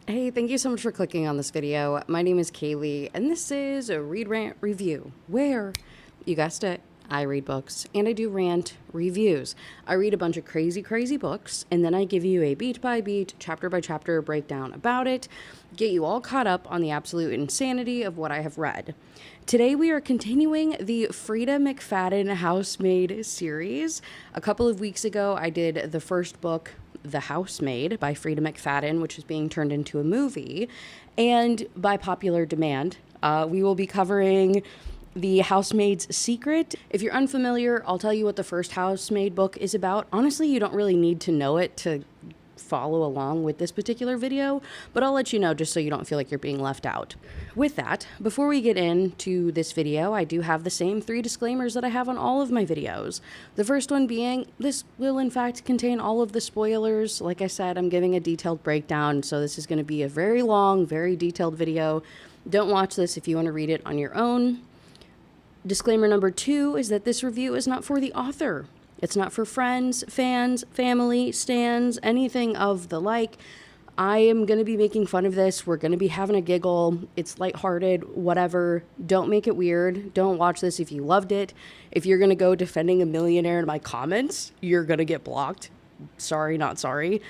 Hey, thank you so much for clicking on this video. My name is Kaylee, and this is a Read Rant Review, where, you guessed it, I read books, and I do rant reviews. I read a bunch of crazy books, and then I give you a beat-by-beat, chapter-by-chapter breakdown about it, get you all caught up on the absolute insanity of what I have read. Today we are continuing the Freida McFadden Housemaid series. A couple of weeks ago, I did the first book, The Housemaid by Freida McFadden, which is being turned into a movie. And by popular demand, we will be covering The Housemaid's Secret. If you're unfamiliar, I'll tell you what the first Housemaid book is about. Honestly, you don't really need to know it to follow along with this particular video, but I'll let you know just so you don't feel like you're being left out. With that, before we get into this video, I do have the same 3 disclaimers that I have on all of my videos. The first one being, this will in fact contain all of the spoilers. Like I said, I'm giving a detailed breakdown, so this is going to be a very long, very detailed video. Don't watch this if you want to read it on your own. Disclaimer number 2 is that this review is not for the author. It's not for friends, fans, family, stans, anything of the like. I am going to be making fun of this. We're going to be having a giggle. It's lighthearted, whatever. Don't make it weird. Don't watch this if you loved it. If you're going to go defending a millionaire in my comments, you're going to get blocked. Sorry, not sorry.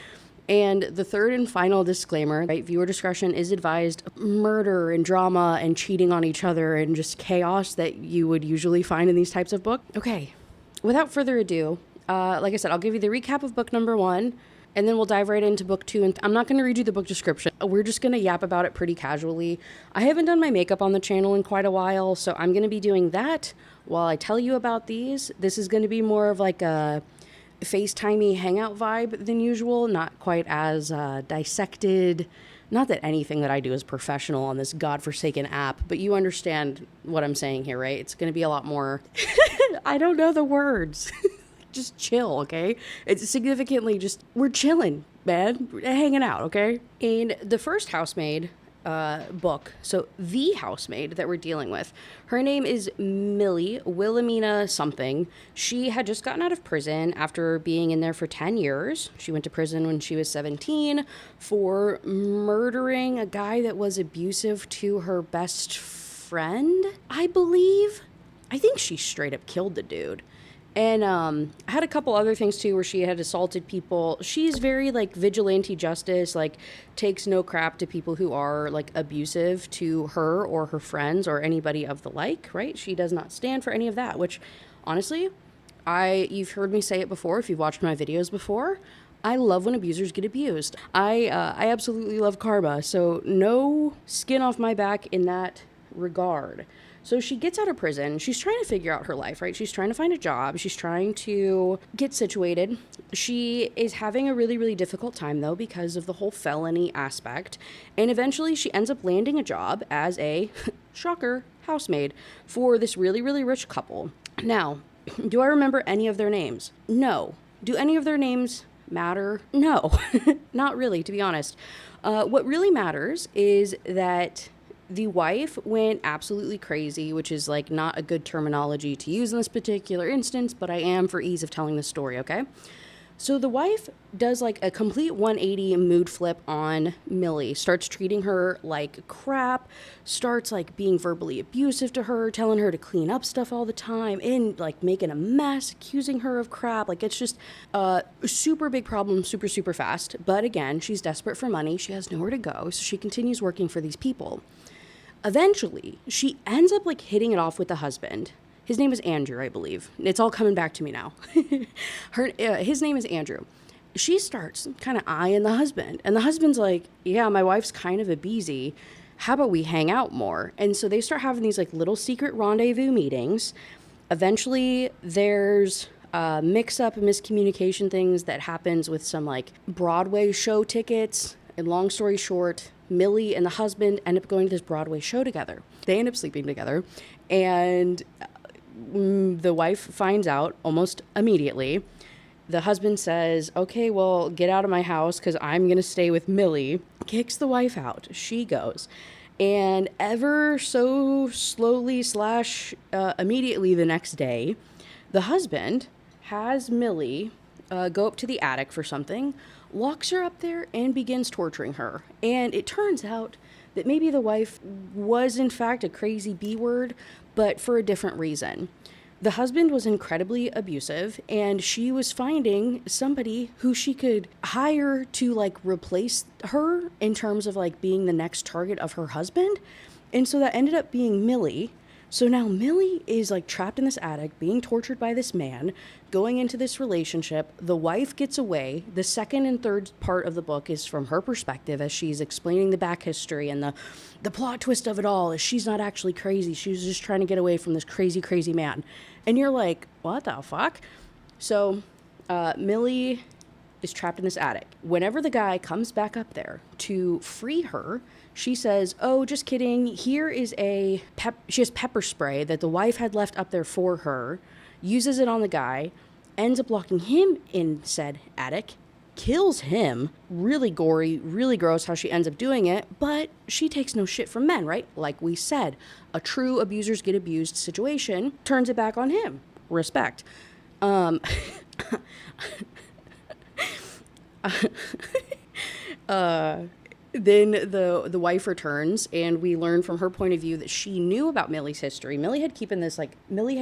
And the third and final disclaimer, right? Viewer discretion is advised. Murder and drama and cheating on each other and just chaos that you would usually find in these types of books. Okay. Without further ado, like I said, I'll give you the recap of book number 1, and then we'll dive right into book 2. And I'm not going to read you the book description. We're just going to yap about it pretty casually. I haven't done my makeup on the channel in quite a while, so I'm going to be doing that while I tell you about these. This is going to be more of like a FaceTimey hangout vibe than usual, not quite as dissected. Not that anything that I do is professional on this godforsaken app, but you understand what I'm saying here, right? It's going to be a lot more... I don't know the words. Just chill, okay? It's significantly just... We're chilling, man. We're hanging out, okay? In the first Housemaid book, so the housemaid that we're dealing with, her name is Millie Wilhelmina something. She had just gotten out of prison after being in there for 10 years. She went to prison when she was 17 for murdering a guy that was abusive to her best friend, I believe. I think she straight up killed the dude. And had a couple other things too where she had assaulted people. She's very like vigilante justice, like takes no crap to people who are like abusive to her or her friends or anybody of the like, right? She does not stand for any of that, which honestly, you've heard me say it before if you've watched my videos before. I love when abusers get abused. I absolutely love karma, so no skin off my back in that regard. So she gets out of prison. She's trying to figure out her life, right? She's trying to find a job. She's trying to get situated. She is having a really difficult time, though, because of the whole felony aspect. And eventually she ends up landing a job as a, shocker, housemaid for this really rich couple. Now, do I remember any of their names? No. Do any of their names matter? No. Not really, to be honest. What really matters is that the wife went absolutely crazy, which is like not a good terminology to use in this particular instance, but I am for ease of telling the story, okay? So the wife does like a complete 180 mood flip on Millie, starts treating her like crap, starts like being verbally abusive to her, telling her to clean up stuff all the time, and like making a mess, accusing her of crap. Like it's just a super big problem, super fast. But again, she's desperate for money. She has nowhere to go, so she continues working for these people. Eventually, she ends up like hitting it off with the husband. His name is Andrew, I believe. It's all coming back to me now. His name is Andrew. She starts kind of eyeing the husband. And the husband's like, yeah, my wife's kind of a beezy. How about we hang out more? And so they start having these like little secret rendezvous meetings. Eventually, there's mix-up and miscommunication things that happens with some like Broadway show tickets. And long story short, Millie and the husband end up going to this Broadway show together. They end up sleeping together, and the wife finds out almost immediately. The husband says, okay, well, get out of my house because I'm going to stay with Millie. Kicks the wife out. She goes. And ever so slowly / immediately the next day, the husband has Millie go up to the attic for something, locks her up there and begins torturing her. And it turns out that maybe the wife was in fact a crazy B-word, but for a different reason. The husband was incredibly abusive, and she was finding somebody who she could hire to like replace her in terms of like being the next target of her husband. And so that ended up being Millie. So now Millie is like trapped in this attic, being tortured by this man, going into this relationship. The wife gets away. The second and third part of the book is from her perspective as she's explaining the back history, and the plot twist of it all is she's not actually crazy. She was just trying to get away from this crazy, crazy man. And you're like, what the fuck? So Millie is trapped in this attic. Whenever the guy comes back up there to free her, she says, oh, just kidding. Here is she has pepper spray that the wife had left up there for her, uses it on the guy, ends up locking him in said attic, kills him. Really gory, really gross how she ends up doing it, but she takes no shit from men, right? Like we said, a true abusers get abused situation, turns it back on him. Respect. Then the wife returns, and we learn from her point of view that she knew about Millie's history. Millie had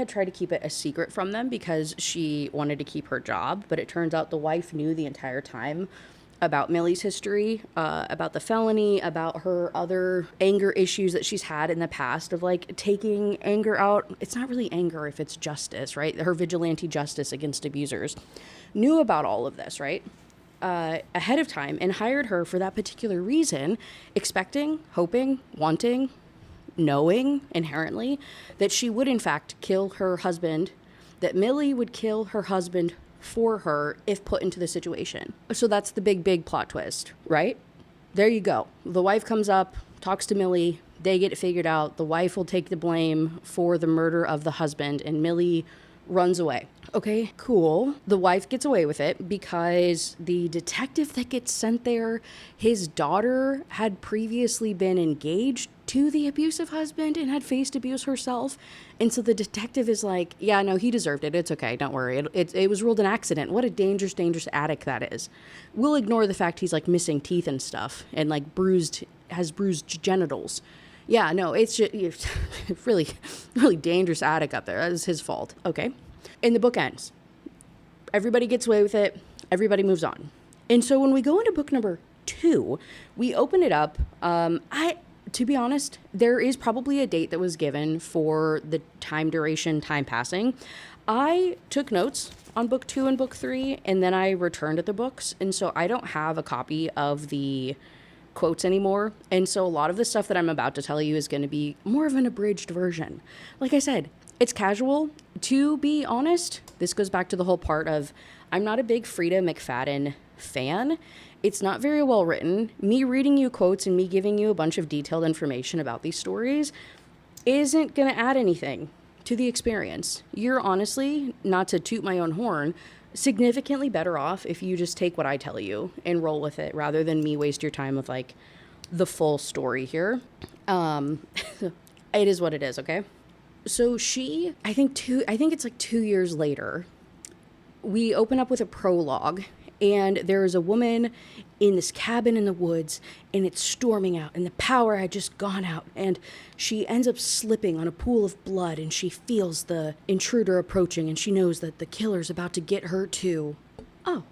tried to keep it a secret from them because she wanted to keep her job, but it turns out the wife knew the entire time about Millie's history, about the felony, about her other anger issues that she's had in the past of like taking anger out. It's not really anger if it's justice, right? Her vigilante justice against abusers. Knew about all of this, right? Ahead of time, and hired her for that particular reason, expecting, hoping, wanting, knowing inherently that she would in fact kill her husband, that Millie would kill her husband for her if put into the situation. So that's the big plot twist, right? There you go. The wife comes up, talks to Millie, they get it figured out. The wife will take the blame for the murder of the husband, and Millie runs away. Okay, cool. The wife gets away with it because the detective that gets sent there, his daughter had previously been engaged to the abusive husband and had faced abuse herself. And so the detective is like, yeah, no, he deserved it. It's okay. Don't worry. It was ruled an accident. What a dangerous attic that is. We'll ignore the fact he's like missing teeth and stuff and like has bruised genitals. Yeah, no, it's just really, really dangerous attic up there. That is his fault. Okay. And the book ends. Everybody gets away with it. Everybody moves on. And so when we go into book number 2, we open it up. To be honest, there is probably a date that was given for the time duration, time passing. I took notes on book 2 and book 3, and then I returned at the books. And so I don't have a copy of the quotes anymore. And so a lot of the stuff that I'm about to tell you is going to be more of an abridged version. Like I said, it's casual. To be honest, this goes back to the whole part of I'm not a big Freida McFadden fan. It's not very well written. Me reading you quotes and me giving you a bunch of detailed information about these stories isn't going to add anything to the experience. You're honestly, not to toot my own horn, significantly better off if you just take what I tell you and roll with it rather than me waste your time with like the full story here. It is what it is, okay? So I think it's like 2 years later, we open up with a prologue, and there is a woman in this cabin in the woods, and it's storming out, and the power had just gone out, and she ends up slipping on a pool of blood, and she feels the intruder approaching, and she knows that the killer's about to get her too. Oh,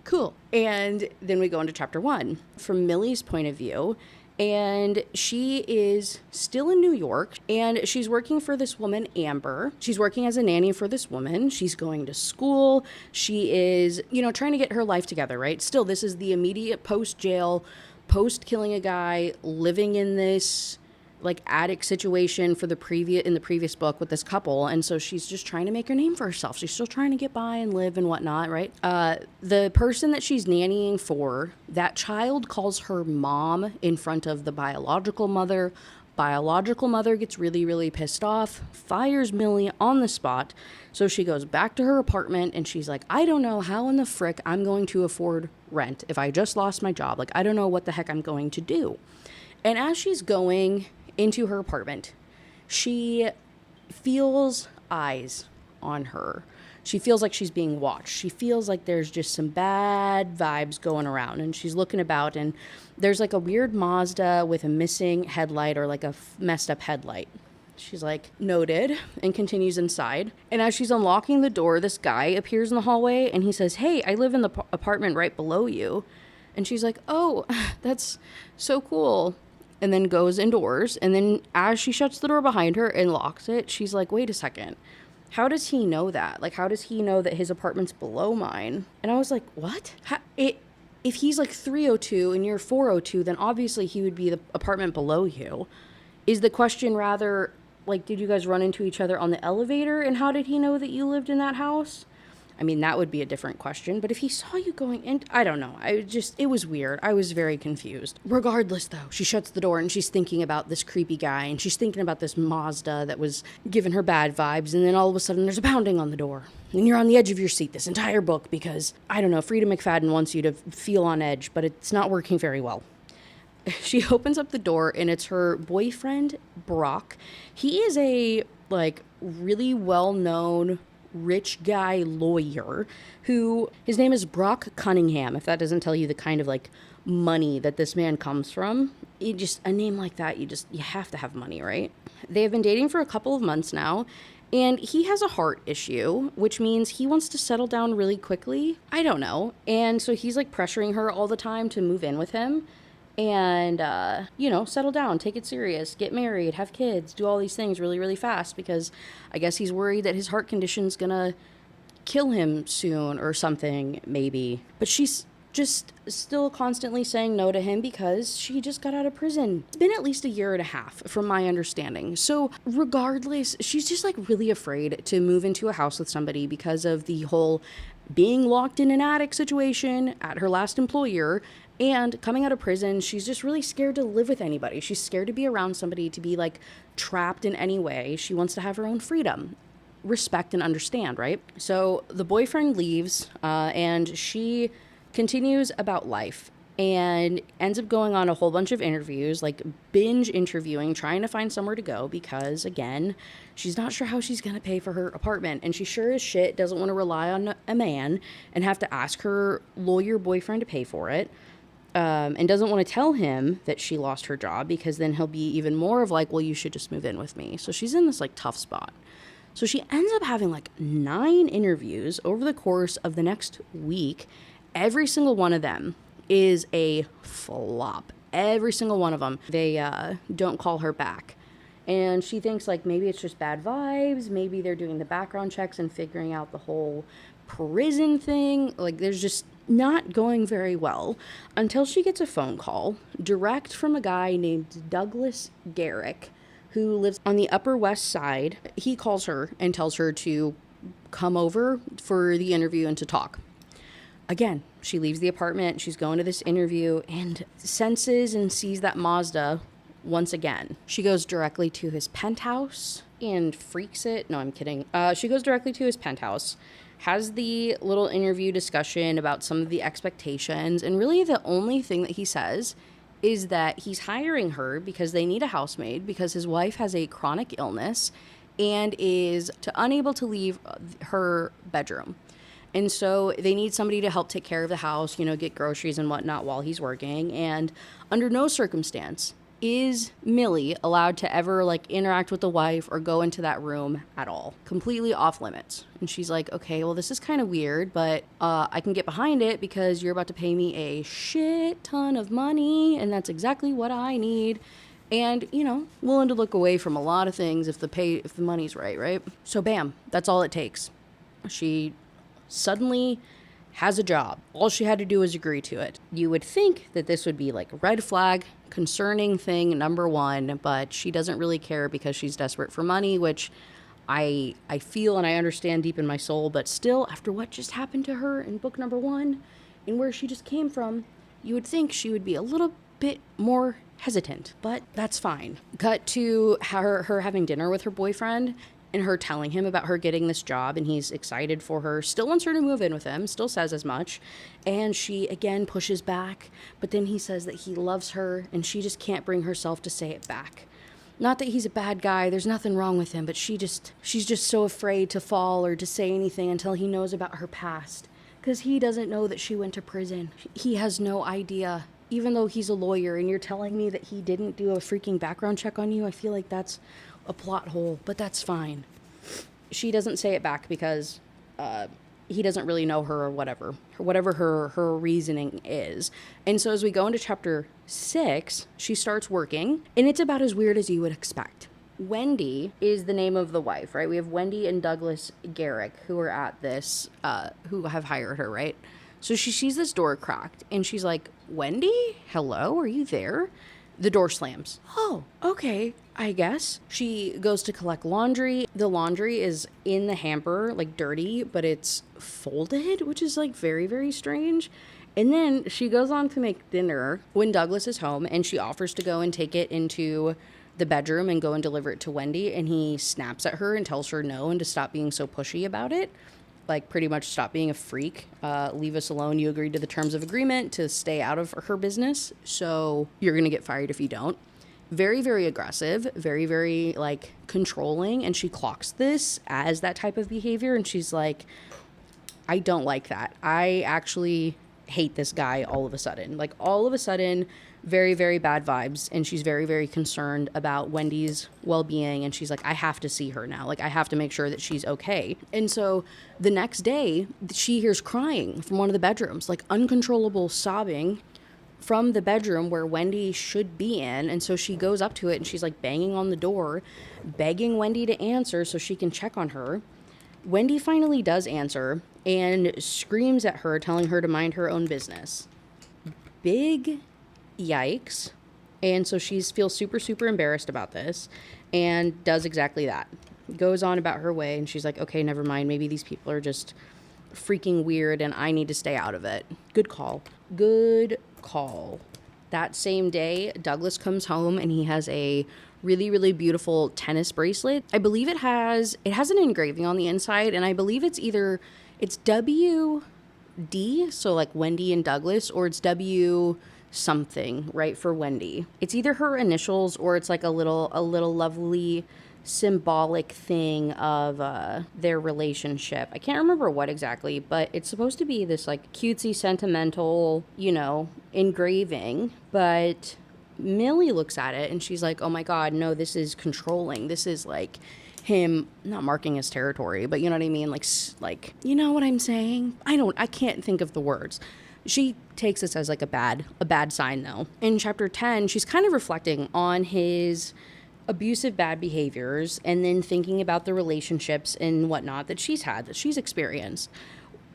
cool. And then we go into chapter 1 from Millie's point of view. And she is still in New York, and she's working for this woman, Amber. She's working as a nanny for this woman. She's going to school. She is, trying to get her life together, right? Still, this is the immediate post-jail, post-killing a guy, living in this like attic situation in the previous book with this couple. And so she's just trying to make her name for herself. She's still trying to get by and live and whatnot, right? The person that she's nannying for, that child calls her mom in front of the biological mother. Biological mother gets really, really pissed off, fires Millie on the spot. So she goes back to her apartment and she's like, I don't know how in the frick I'm going to afford rent if I just lost my job. Like, I don't know what the heck I'm going to do. And as she's going into her apartment, she feels eyes on her. she feels like she's being watched. She feels like there's just some bad vibes going around, and she's looking about, and there's like a weird Mazda with a missing headlight, or like a messed up headlight. She's like, noted, and continues inside. And as she's unlocking the door, this guy appears in the hallway, and he says, hey, I live in the apartment right below you. And she's like, oh, that's so cool. And then goes indoors. And then as she shuts the door behind her and locks it, she's like, wait a second. How does he know that? Like, how does he know that his apartment's below mine? And I was like, what? If he's like 302 and you're 402, then obviously he would be the apartment below you. Is the question rather, like, did you guys run into each other on the elevator, and how did he know that you lived in that house? I mean, that would be a different question, but if he saw you going in, I don't know. It was weird. I was very confused. Regardless, though, she shuts the door and she's thinking about this creepy guy, and she's thinking about this Mazda that was giving her bad vibes, and then all of a sudden there's a pounding on the door. And you're on the edge of your seat this entire book because, I don't know, Freida McFadden wants you to feel on edge, but it's not working very well. She opens up the door, and it's her boyfriend, Brock. He is a, like, really well-known rich guy lawyer who, his name is Brock Cunningham, if that doesn't tell you the kind of, like, money that this man comes from. A name like that, you have to have money, right? They have been dating for a couple of months now, and he has a heart issue, which means he wants to settle down really quickly. I don't know. And so he's, like, pressuring her all the time to move in with him. And, settle down, take it serious, get married, have kids, do all these things really, really fast, because I guess he's worried that his heart condition's gonna kill him soon or something, maybe. But she's just still constantly saying no to him because she just got out of prison. It's been at least a year and a half, from my understanding. So regardless, she's just, like, really afraid to move into a house with somebody because of the whole being locked in an attic situation at her last employer. And coming out of prison, she's just really scared to live with anybody. She's scared to be around somebody, to be, like, trapped in any way. She wants to have her own freedom, respect, and understand, right? So the boyfriend leaves, and she continues about life and ends up going on a whole bunch of interviews, like binge interviewing, trying to find somewhere to go because, again, she's not sure how she's going to pay for her apartment. And she sure as shit doesn't want to rely on a man and have to ask her lawyer boyfriend to pay for it. And doesn't want to tell him that she lost her job because then he'll be even more of like, well, you should just move in with me. So she's in this, like, tough spot. So she ends up having, like, 9 interviews over the course of the next week. Every single one of them is a flop. Every single one of them. They don't call her back. And she thinks, like, maybe it's just bad vibes. Maybe they're doing the background checks and figuring out the whole prison thing. Like, there's just not going very well until she gets a phone call direct from a guy named Douglas Garrick, who lives on the Upper West Side. He calls her and tells her to come over for the interview and to talk. Again, she leaves the apartment, she's going to this interview, and senses and sees that Mazda once again. She goes directly to his penthouse and freaks it. No, I'm kidding. She goes directly to his penthouse, has the little interview discussion about some of the expectations, and really the only thing that he says is that he's hiring her because they need a housemaid because his wife has a chronic illness and is unable to leave her bedroom. And so they need somebody to help take care of the house, get groceries and whatnot while he's working. And under no circumstance is Millie allowed to ever, like, interact with the wife or go into that room at all. Completely off limits. And she's like, okay, well, this is kind of weird, but I can get behind it because you're about to pay me a shit ton of money, and that's exactly what I need. And, willing to look away from a lot of things if the money's right? So bam, that's all it takes. She suddenly has a job. All she had to do was agree to it. You would think that this would be like a red flag, concerning thing number 1, but she doesn't really care because she's desperate for money, which I feel and I understand deep in my soul, but still, after what just happened to her in book number 1 and where she just came from, you would think she would be a little bit more hesitant, but that's fine. Cut to her having dinner with her boyfriend and her telling him about her getting this job, and he's excited for her, still wants her to move in with him, still says as much, and she again pushes back, but then he says that he loves her and she just can't bring herself to say it back. Not that he's a bad guy, there's nothing wrong with him, but she's just so afraid to fall or to say anything until he knows about her past. Because he doesn't know that she went to prison. He has no idea. Even though he's a lawyer and you're telling me that he didn't do a freaking background check on you, I feel like that's a plot hole, but that's fine. She doesn't say it back because he doesn't really know her or whatever her reasoning is. And so as we go into chapter 6, she starts working, and it's about as weird as you would expect. Wendy is the name of the wife, right? We have Wendy and Douglas Garrick who are at this, who have hired her, right? So she sees this door cracked, and she's like, Wendy? Hello? Are you there? The door slams. Oh, okay, I guess. She goes to collect laundry. The laundry is in the hamper, like dirty, but it's folded, which is like very, very strange. And then she goes on to make dinner when Douglas is home, and she offers to go and take it into the bedroom and go and deliver it to Wendy. And he snaps at her and tells her no and to stop being so pushy about it. Like, pretty much stop being a freak. Leave us alone. You agreed to the terms of agreement to stay out of her business, so you're going to get fired if you don't. Very, very aggressive. Very, very, like, controlling. And she clocks this as that type of behavior. And she's like, I don't like that. I actually hate this guy all of a sudden. Like, all of a sudden, very, very bad vibes. And she's very, very concerned about Wendy's well-being. And she's like, I have to see her now. Like, I have to make sure that she's okay. And so the next day, she hears crying from one of the bedrooms, like uncontrollable sobbing from the bedroom where Wendy should be in. And so she goes up to it and she's like banging on the door, begging Wendy to answer so she can check on her. Wendy finally does answer and screams at her, telling her to mind her own business. Big yikes. And so she feels super, super embarrassed about this and does exactly that. Goes on about her way, and she's like, okay, never mind. Maybe these people are just freaking weird and I need to stay out of it. Good call. Good call. That same day, Douglas comes home and he has a really, really beautiful tennis bracelet. I believe it has an engraving on the inside, and I believe it's WD, so like Wendy and Douglas, or it's W something, right, for Wendy. It's either her initials or it's like a little lovely symbolic thing of their relationship. I can't remember what exactly, but it's supposed to be this like cutesy, sentimental, engraving. But Millie looks at it and she's like, oh my God, no, this is controlling. This is like him not marking his territory, but you know what I mean? Like, you know what I'm saying? I can't think of the words. She takes this as like a bad sign though. In chapter 10, she's kind of reflecting on his abusive bad behaviors and then thinking about the relationships and whatnot that she's had, that she's experienced.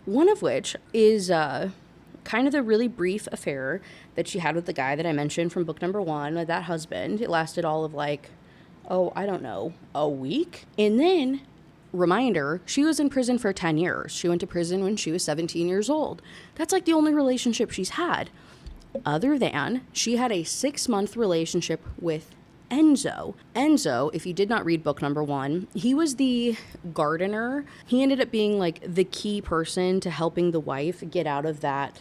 One of which is kind of the really brief affair that she had with the guy that I mentioned from book number 1, with that husband. It lasted all of a week. And then, reminder, she was in prison for 10 years. She went to prison when she was 17 years old. That's like the only relationship she's had. Other than she had a 6-month relationship with Enzo. Enzo, if you did not read book number 1, he was the gardener. He ended up being like the key person to helping the wife get out of that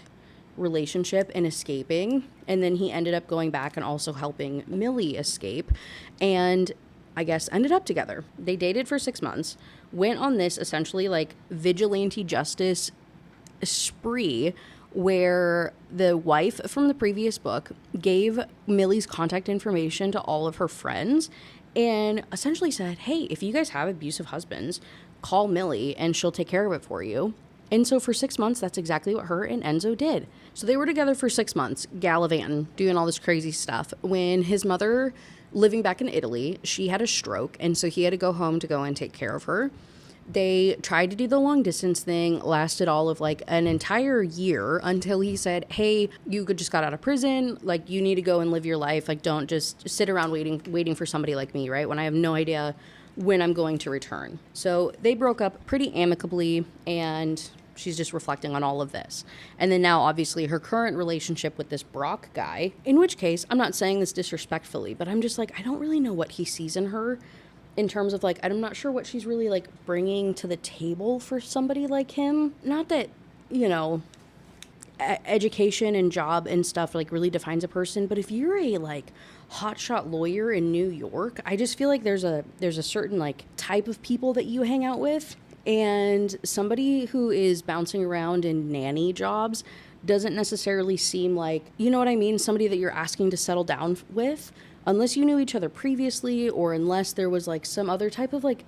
relationship and escaping. And then he ended up going back and also helping Millie escape, and I guess ended up together. They dated for 6 months, went on this essentially like vigilante justice spree where the wife from the previous book gave Millie's contact information to all of her friends and essentially said, hey, if you guys have abusive husbands, call Millie and she'll take care of it for you. And so for 6 months, that's exactly what her and Enzo did. So they were together for 6 months, gallivanting, doing all this crazy stuff. When his mother, living back in Italy, she had a stroke, and so he had to go home to go and take care of her. They tried to do the long distance thing, lasted all of like an entire year until he said, hey, you just got out of prison. Like, you need to go and live your life. Like, don't just sit around waiting for somebody like me, right? When I have no idea when I'm going to return. So they broke up pretty amicably, and she's just reflecting on all of this. And then now, obviously, her current relationship with this Brock guy, in which case, I'm not saying this disrespectfully, but I'm just like, I don't really know what he sees in her in terms of like, I'm not sure what she's really like bringing to the table for somebody like him. Not that, education and job and stuff like really defines a person, but if you're a like hotshot lawyer in New York, I just feel like there's a certain like type of people that you hang out with, and somebody who is bouncing around in nanny jobs doesn't necessarily seem like, you know what I mean, somebody that you're asking to settle down with, unless you knew each other previously, or unless there was like some other type of like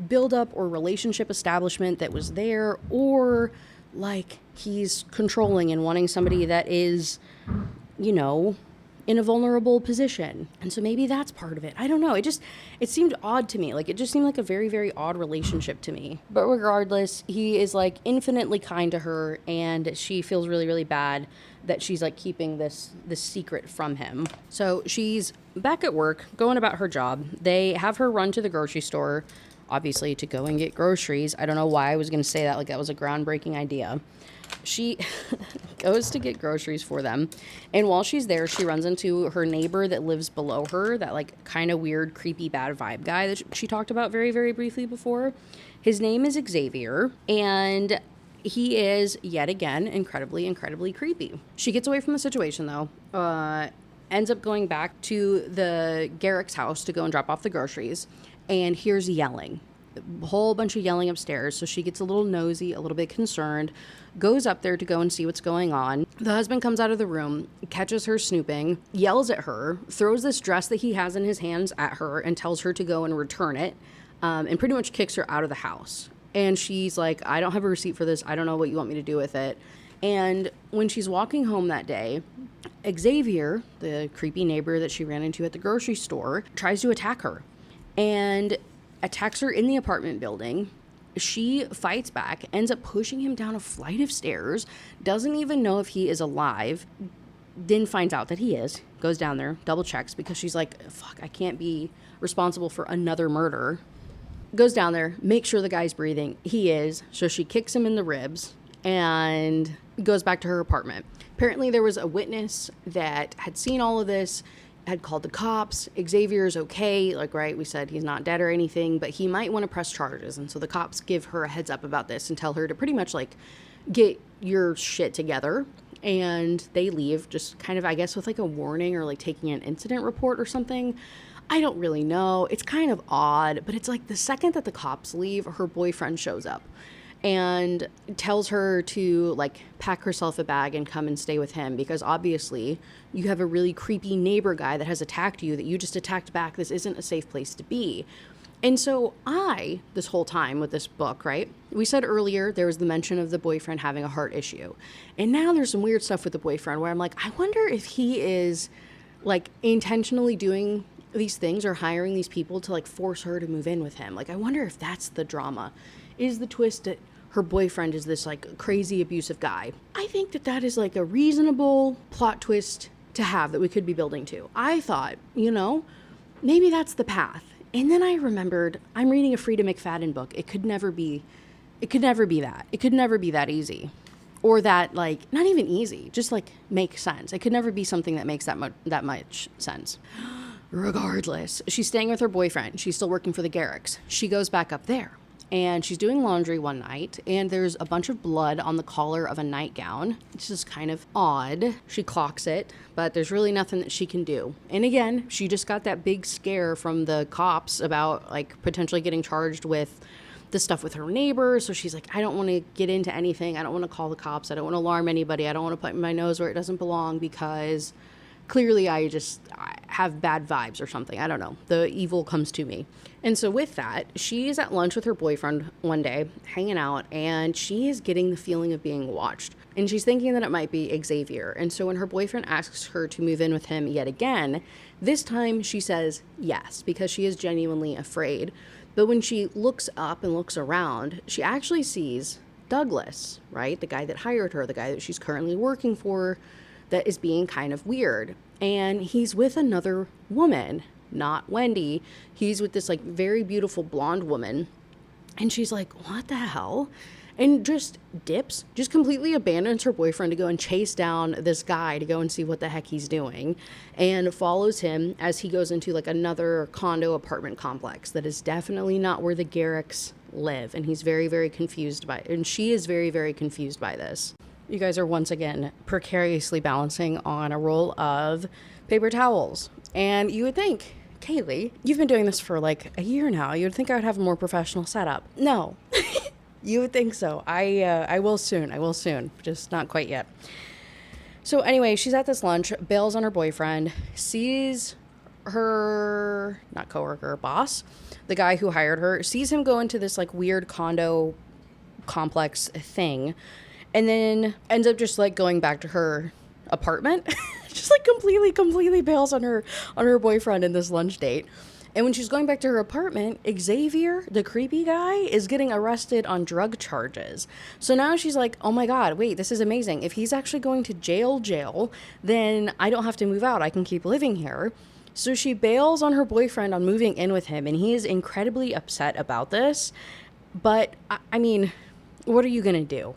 build up or relationship establishment that was there, or like he's controlling and wanting somebody that is, you know, in a vulnerable position. And so maybe that's part of it. I don't know. It seemed odd to me. Like, it just seemed like a very, very odd relationship to me. But regardless, he is like infinitely kind to her, and she feels really, really bad that she's like keeping this secret from him. So she's back at work, going about her job. They have her run to the grocery store, obviously to go and get groceries. I don't know why I was going to say that like that was a groundbreaking idea. She goes to get groceries for them, and while she's there, she runs into her neighbor that lives below her, that like kind of weird, creepy, bad vibe guy that she talked about very, very briefly before. His name is Xavier, and he is, yet again, incredibly, incredibly creepy. She gets away from the situation, though, ends up going back to the Garrick's house to go and drop off the groceries, and hears yelling. A whole bunch of yelling upstairs, so she gets a little nosy, a little bit concerned, goes up there to go and see what's going on. The husband comes out of the room, catches her snooping, yells at her, throws this dress that he has in his hands at her, and tells her to go and return it, and pretty much kicks her out of the house. And she's like, I don't have a receipt for this. I don't know what you want me to do with it. And when she's walking home that day, Xavier, the creepy neighbor that she ran into at the grocery store, tries to attack her and attacks her in the apartment building. She fights back, ends up pushing him down a flight of stairs, doesn't even know if he is alive, then finds out that he is, goes down there, double checks, because she's like, fuck, I can't be responsible for another murder. Goes down there, makes sure the guy's breathing. He is, so she kicks him in the ribs and goes back to her apartment. Apparently there was a witness that had seen all of this, had called the cops. Xavier's okay, like, right, we said he's not dead or anything, but he might want to press charges. And so the cops give her a heads up about this and tell her to pretty much like get your shit together. And they leave, just kind of, I guess, with like a warning or like taking an incident report or something. I don't really know. It's kind of odd, but it's like the second that the cops leave, her boyfriend shows up and tells her to like pack herself a bag and come and stay with him, because obviously you have a really creepy neighbor guy that has attacked you, that you just attacked back. This isn't a safe place to be. And so this whole time with this book, right, we said earlier there was the mention of the boyfriend having a heart issue, and now there's some weird stuff with the boyfriend where I'm like, I wonder if he is like intentionally doing these things or hiring these people to like force her to move in with him. Like, I wonder if that's the drama, is the twist that her boyfriend is this like crazy abusive guy. I think that is like a reasonable plot twist to have that we could be building to. I thought, maybe that's the path. And then I remembered I'm reading a Freida McFadden book. It could never be that. It could never be that easy. Or that, like, not even easy, just like make sense. It could never be something that makes that much sense. Regardless, she's staying with her boyfriend. She's still working for the Garricks. She goes back up there, and she's doing laundry one night, and there's a bunch of blood on the collar of a nightgown. It's just kind of odd. She clocks it, but there's really nothing that she can do. And again, she just got that big scare from the cops about like potentially getting charged with the stuff with her neighbor. So she's like, I don't want to get into anything. I don't want to call the cops. I don't want to alarm anybody. I don't want to put my nose where it doesn't belong, because clearly I have bad vibes or something. I don't know. The evil comes to me. And so with that, she is at lunch with her boyfriend one day, hanging out, and she is getting the feeling of being watched. And she's thinking that it might be Xavier. And so when her boyfriend asks her to move in with him yet again, this time she says yes, because she is genuinely afraid. But when she looks up and looks around, she actually sees Douglas, right? The guy that hired her, the guy that she's currently working for, that is being kind of weird. And he's with another woman, not Wendy. He's with this like very beautiful blonde woman. And she's like, what the hell? And just completely abandons her boyfriend to go and chase down this guy to go and see what the heck he's doing, and follows him as he goes into like another condo apartment complex that is definitely not where the Garricks live. And he's very, very confused and she is very, very confused by this. You guys are once again precariously balancing on a roll of paper towels. And you would think, Kaylee, you've been doing this for like a year now. You would think I would have a more professional setup. No, you would think so. I will soon. I will soon. Just not quite yet. So anyway, she's at this lunch, bails on her boyfriend, sees her, not coworker, boss, the guy who hired her, sees him go into this like weird condo complex thing, and then ends up just like going back to her apartment. Just like completely bails on her boyfriend in this lunch date. And when she's going back to her apartment, Xavier, the creepy guy, is getting arrested on drug charges. So now she's like, oh my God, wait, this is amazing. If he's actually going to jail, then I don't have to move out. I can keep living here. So she bails on her boyfriend on moving in with him, and he is incredibly upset about this. But, I mean, what are you going to do?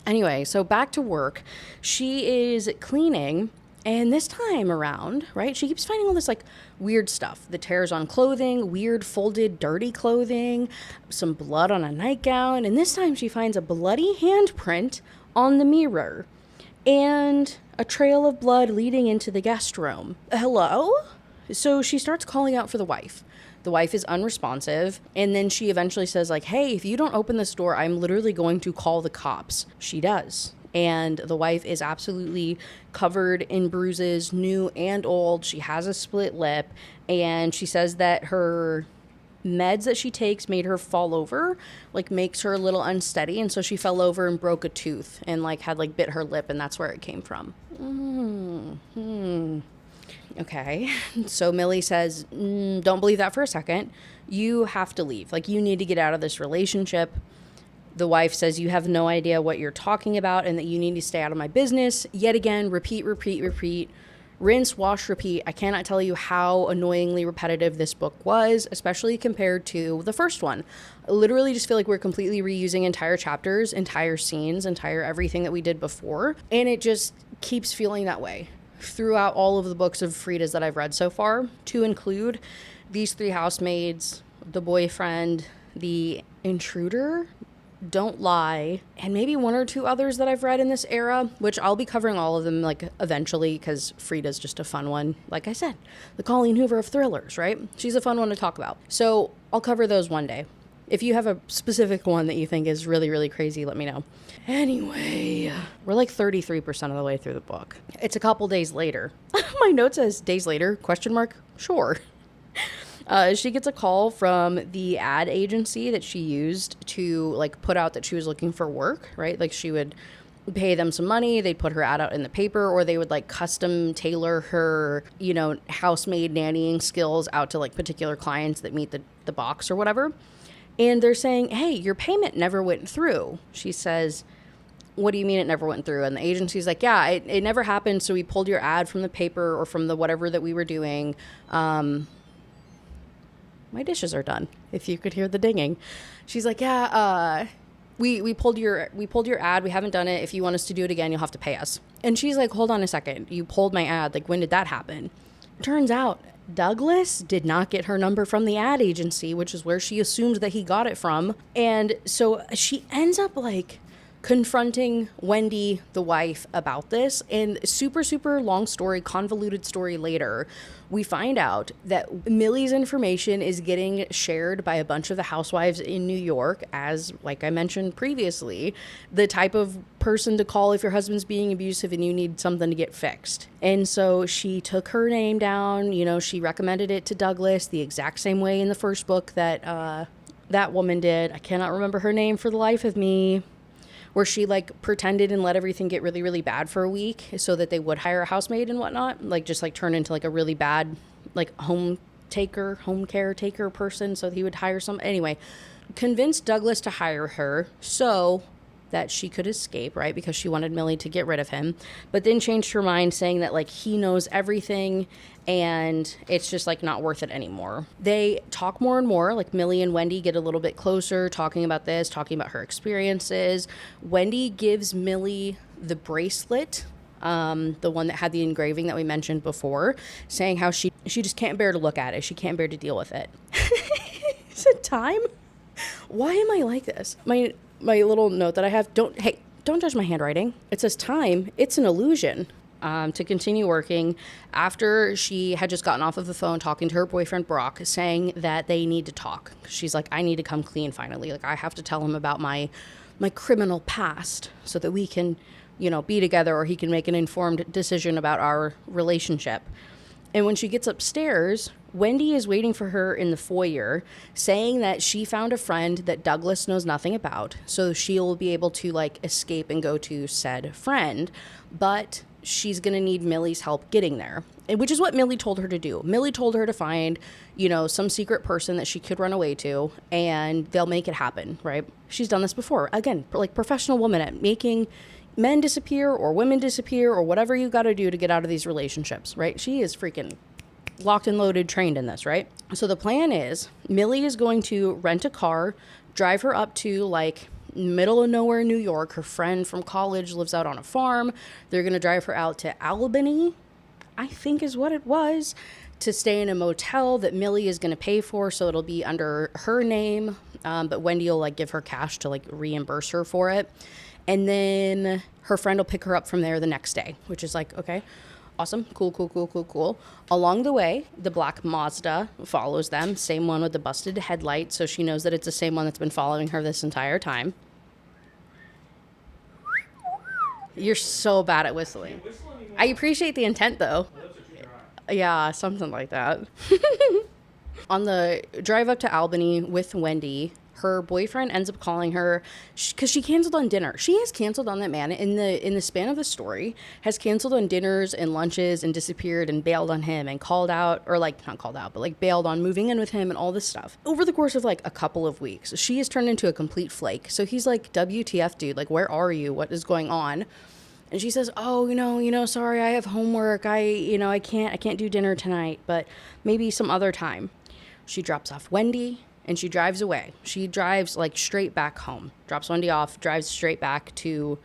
Anyway, so back to work. She is cleaning. And this time around, right, she keeps finding all this like weird stuff. The tears on clothing, weird folded dirty clothing, some blood on a nightgown. And this time she finds a bloody handprint on the mirror and a trail of blood leading into the guest room. Hello? So she starts calling out for the wife. The wife is unresponsive. And then she eventually says like, hey, if you don't open this door, I'm literally going to call the cops. She does. And the wife is absolutely covered in bruises, new and old. She has a split lip. And she says that her meds that she takes made her fall over, like makes her a little unsteady. And so she fell over and broke a tooth and like had like bit her lip. And that's where it came from. Okay. So Millie says, don't believe that for a second. You have to leave. Like, you need to get out of this relationship. The wife says, you have no idea what you're talking about and that you need to stay out of my business. Yet again, repeat. Rinse, wash, repeat. I cannot tell you how annoyingly repetitive this book was, especially compared to the first one. I literally just feel like we're completely reusing entire chapters, entire scenes, entire everything that we did before. And it just keeps feeling that way throughout all of the books of Freida's that I've read so far, to include these 3 housemaids, the boyfriend, the intruder, Don't Lie, and maybe 1 or 2 others that I've read in this era, which I'll be covering all of them like eventually because Freida's just a fun one. Like I said, the Colleen Hoover of thrillers, right? She's a fun one to talk about. So I'll cover those one day. If you have a specific one that you think is really, really crazy, let me know. Anyway, we're like 33% of the way through the book. It's a couple days later. My note says days later, ? Sure. She gets a call from the ad agency that she used to like put out that she was looking for work, right? Like she would pay them some money, they'd put her ad out in the paper, or they would like custom tailor her, housemaid nannying skills out to like particular clients that meet the box or whatever. And they're saying, hey, your payment never went through. She says, what do you mean it never went through? And the agency's like, yeah, it never happened. So we pulled your ad from the paper or from the whatever that we were doing. My dishes are done, if you could hear the dinging. She's like, yeah, we pulled your ad. We haven't done it. If you want us to do it again, you'll have to pay us. And she's like, hold on a second. You pulled my ad. Like, when did that happen? Turns out Douglas did not get her number from the ad agency, which is where she assumed that he got it from. And so she ends up like confronting Wendy, the wife, about this. And super, super long story, convoluted story later, we find out that Millie's information is getting shared by a bunch of the housewives in New York as, like I mentioned previously, the type of person to call if your husband's being abusive and you need something to get fixed. And so she took her name down, she recommended it to Douglas the exact same way in the first book that that woman did. I cannot remember her name for the life of me. Where she like pretended and let everything get really, really bad for a week so that they would hire a housemaid and whatnot, like just like turn into like a really bad like home caretaker person so he would hire some. Anyway, convinced Douglas to hire her so that she could escape, right? Because she wanted Millie to get rid of him, but then changed her mind saying that like he knows everything and it's just like not worth it anymore. They talk more and more, like Millie and Wendy get a little bit closer, talking about this, talking about her experiences. Wendy gives Millie the bracelet, the one that had the engraving that we mentioned before, saying how she just can't bear to look at it. She can't bear to deal with it. Is it time? Why am I like this? My little note that I have, don't judge my handwriting. It says time, it's an illusion. To continue working after she had just gotten off of the phone talking to her boyfriend Brock, saying that they need to talk. She's like, I need to come clean finally. Like, I have to tell him about my criminal past so that we can, be together, or he can make an informed decision about our relationship. And when she gets upstairs, Wendy is waiting for her in the foyer, saying that she found a friend that Douglas knows nothing about, so she'll be able to escape and go to said friend, but she's going to need Millie's help getting there, which is what Millie told her to do. Millie told her to find, some secret person that she could run away to, and they'll make it happen, right? She's done this before. Again, professional woman at making men disappear or women disappear or whatever you got to do to get out of these relationships, right? She is freaking locked and loaded, trained in this, right? So the plan is Millie is going to rent a car, drive her up to middle of nowhere, New York. Her friend from college lives out on a farm. They're going to drive her out to Albany, I think is what it was, to stay in a motel that Millie is going to pay for. So it'll be under her name. But Wendy will give her cash to reimburse her for it. And then her friend will pick her up from there the next day, which is okay, awesome, cool. Along the way, the black Mazda follows them, same one with the busted headlight, so she knows that it's the same one that's been following her this entire time. You're so bad at whistling. I appreciate the intent, though. Yeah, something like that. On the drive up to Albany with Wendy, her boyfriend ends up calling her because she canceled on dinner. She has canceled on that man in the span of the story, has canceled on dinners and lunches and disappeared and bailed on him and called out, or not called out, but bailed on moving in with him and all this stuff. Over the course of a couple of weeks, she has turned into a complete flake. So he's WTF, dude, where are you? What is going on? And she says, oh, sorry, I have homework. I can't do dinner tonight, but maybe some other time. She drops off Wendy and she drives away. She drives straight back home, drops Wendy off, drives straight back to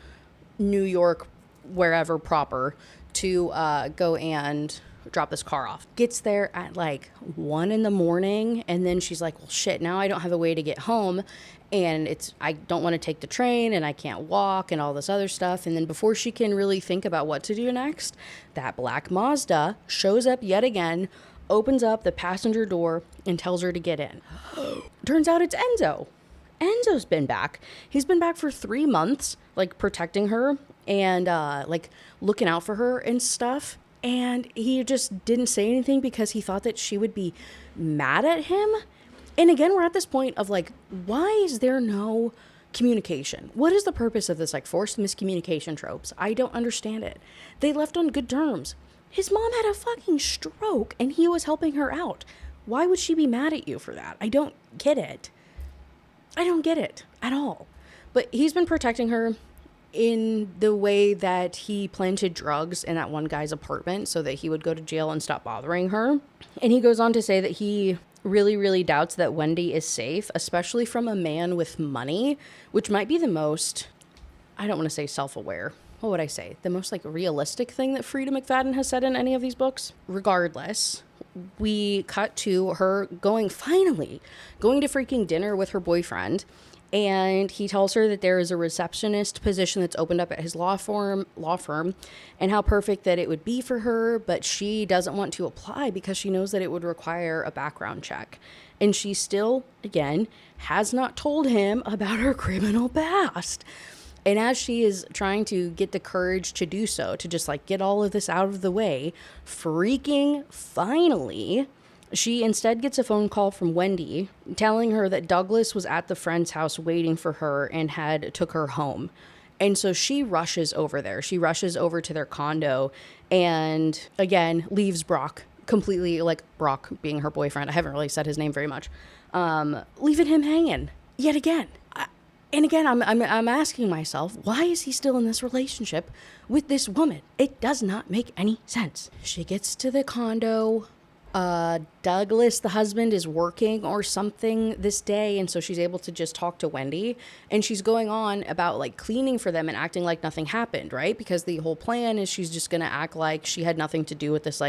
New York, wherever proper, to go and drop this car off. Gets there at 1 a.m. and then she's like, well, shit, now I don't have a way to get home, and I don't want to take the train, and I can't walk, and all this other stuff. And then before she can really think about what to do next, that black Mazda shows up yet again, opens up the passenger door, and tells her to get in. Turns out it's Enzo. Enzo's been back. He's been back for 3 months, protecting her and looking out for her and stuff. And he just didn't say anything because he thought that she would be mad at him. And again, we're at this point of why is there no communication? What is the purpose of this forced miscommunication tropes? I don't understand it. They left on good terms. His mom had a fucking stroke and he was helping her out. Why would she be mad at you for that? I don't get it. I don't get it at all. But he's been protecting her in the way that he planted drugs in that one guy's apartment so that he would go to jail and stop bothering her. And he goes on to say that he really, really doubts that Wendy is safe, especially from a man with money, which might be the most, I don't want to say self-aware. What would I say? The most realistic thing that Freida McFadden has said in any of these books. Regardless, we cut to her finally going to freaking dinner with her boyfriend. And he tells her that there is a receptionist position that's opened up at his law firm, and how perfect that it would be for her, but she doesn't want to apply because she knows that it would require a background check. And she still, again, has not told him about her criminal past. And as she is trying to get the courage to do so, to just get all of this out of the way, freaking finally, she instead gets a phone call from Wendy telling her that Douglas was at the friend's house waiting for her and had took her home. And so she rushes over there. She rushes over to their condo and, again, leaves Brock completely, Brock being her boyfriend. I haven't really said his name very much. Leaving him hanging yet again. And again, I'm asking myself, why is he still in this relationship with this woman? It does not make any sense. She gets to the condo. Douglas, the husband, is working or something this day, and so she's able to just talk to Wendy, and she's going on about cleaning for them and acting like nothing happened, right? Because the whole plan is she's just gonna act like she had nothing to do with this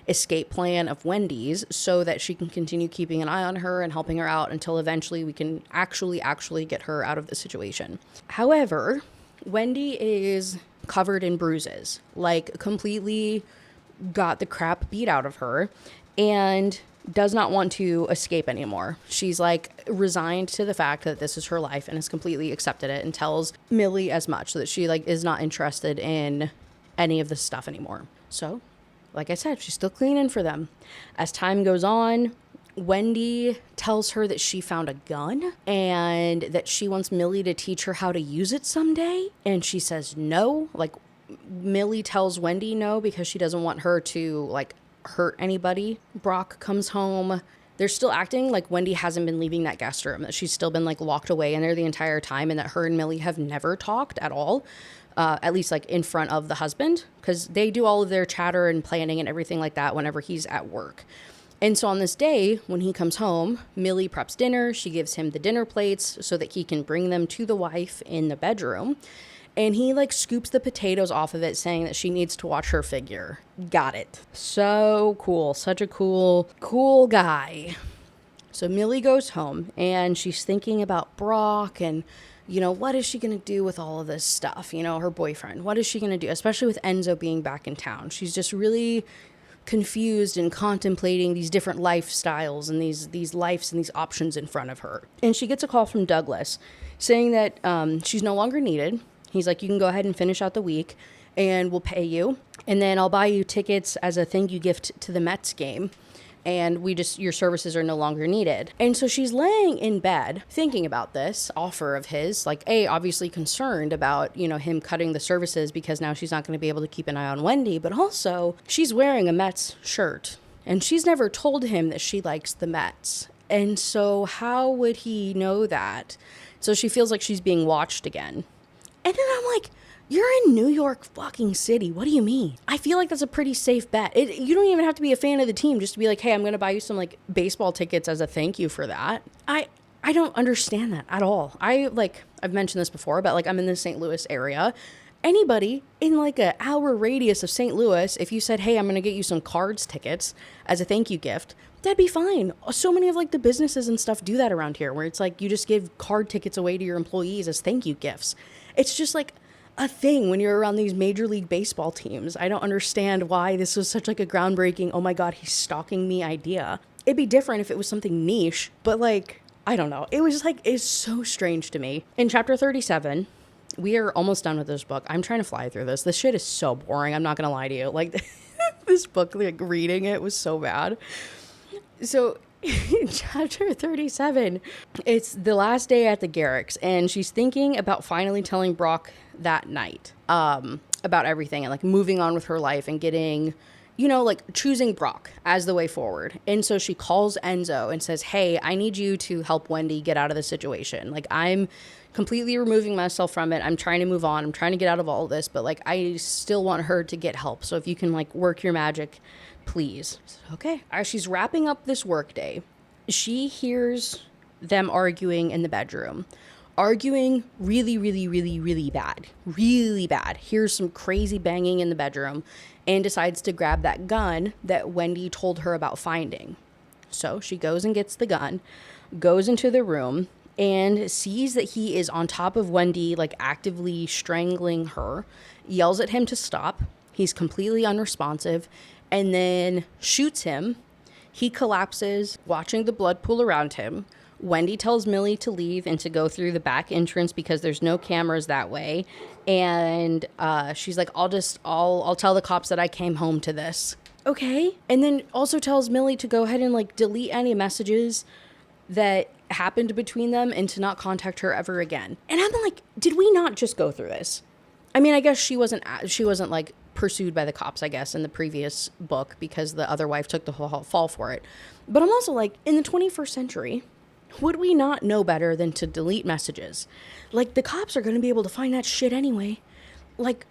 escape plan of Wendy's, so that she can continue keeping an eye on her and helping her out until eventually we can actually get her out of the situation. However, Wendy is covered in bruises, like completely got the crap beat out of her, and does not want to escape anymore. She's like resigned to the fact that this is her life and has completely accepted it, and tells Millie as much, so that she like is not interested in any of this stuff anymore. So, like I said, she's still cleaning for them. As time goes on, Wendy tells her that she found a gun and that she wants Millie to teach her how to use it someday. And she says no. Like, Millie tells Wendy no because she doesn't want her to like hurt anybody. Brock comes home. They're still acting like Wendy hasn't been leaving that guest room, that she's still been like locked away in there the entire time, and that her and Millie have never talked at all. At least like in front of the husband, because they do all of their chatter and planning and everything like that whenever he's at work. And so on this day, when he comes home, Millie preps dinner. She gives him the dinner plates so that he can bring them to the wife in the bedroom. And he like scoops the potatoes off of it, saying that she needs to watch her figure. Got it. So cool. Such a cool guy. So Millie goes home and she's thinking about Brock and, you know, what is she going to do with all of this stuff? You know, her boyfriend. What is she going to do? Especially with Enzo being back in town. She's just really confused and contemplating these different lifestyles and these lives and these options in front of her. And she gets a call from Douglas saying that she's no longer needed. He's like, you can go ahead and finish out the week and we'll pay you. And then I'll buy you tickets as a thank you gift to the Mets game. And your services are no longer needed. And so she's laying in bed thinking about this offer of his, like, obviously concerned about, you know, him cutting the services because now she's not going to be able to keep an eye on Wendy, but also she's wearing a Mets shirt and she's never told him that she likes the Mets. And so how would he know that? So she feels like she's being watched again. And then I'm like, you're in New York fucking City. What do you mean? I feel like that's a pretty safe bet. You don't even have to be a fan of the team just to be like, hey, I'm going to buy you some like baseball tickets as a thank you for that. I don't understand that at all. I've mentioned this before, but like I'm in the St. Louis area. Anybody in like an hour radius of St. Louis, if you said, hey, I'm going to get you some Cards tickets as a thank you gift, that'd be fine. So many of like the businesses and stuff do that around here, where it's like you just give card tickets away to your employees as thank you gifts. It's just like a thing when you're around these Major League Baseball teams. I don't understand why this was such like a groundbreaking, oh my God, he's stalking me idea. It'd be different if it was something niche, but like, I don't know. It was just like, it's so strange to me. In chapter 37, we are almost done with this book. I'm trying to fly through this. This shit is so boring. I'm not going to lie to you. Like this book, like reading it was so bad. So in chapter 37, it's the last day at the Garricks, and she's thinking about finally telling Brock that night about everything and like moving on with her life and getting, you know, like choosing Brock as the way forward. And so she calls Enzo and says, hey, I need you to help Wendy get out of the situation. Like, I'm completely removing myself from it. I'm trying to move on. I'm trying to get out of all of this, but like I still want her to get help. So if you can like work your magic, please. Okay. As she's wrapping up this work day, she hears them arguing in the bedroom. Arguing really, really, really, really bad. Really bad. Hears some crazy banging in the bedroom and decides to grab that gun that Wendy told her about finding. So she goes and gets the gun, goes into the room, and sees that he is on top of Wendy, like actively strangling her, yells at him to stop. He's completely unresponsive, and then shoots him. He collapses, watching the blood pool around him. Wendy tells Millie to leave and to go through the back entrance because there's no cameras that way. And she's like, I'll tell the cops that I came home to this. Okay. And then also tells Millie to go ahead and like delete any messages that happened between them and to not contact her ever again. And I'm like, did we not just go through this? I mean, I guess she wasn't like pursued by the cops, I guess, in the previous book because the other wife took the whole fall for it. But I'm also like, in the 21st century, would we not know better than to delete messages? Like, the cops are going to be able to find that shit anyway. Like,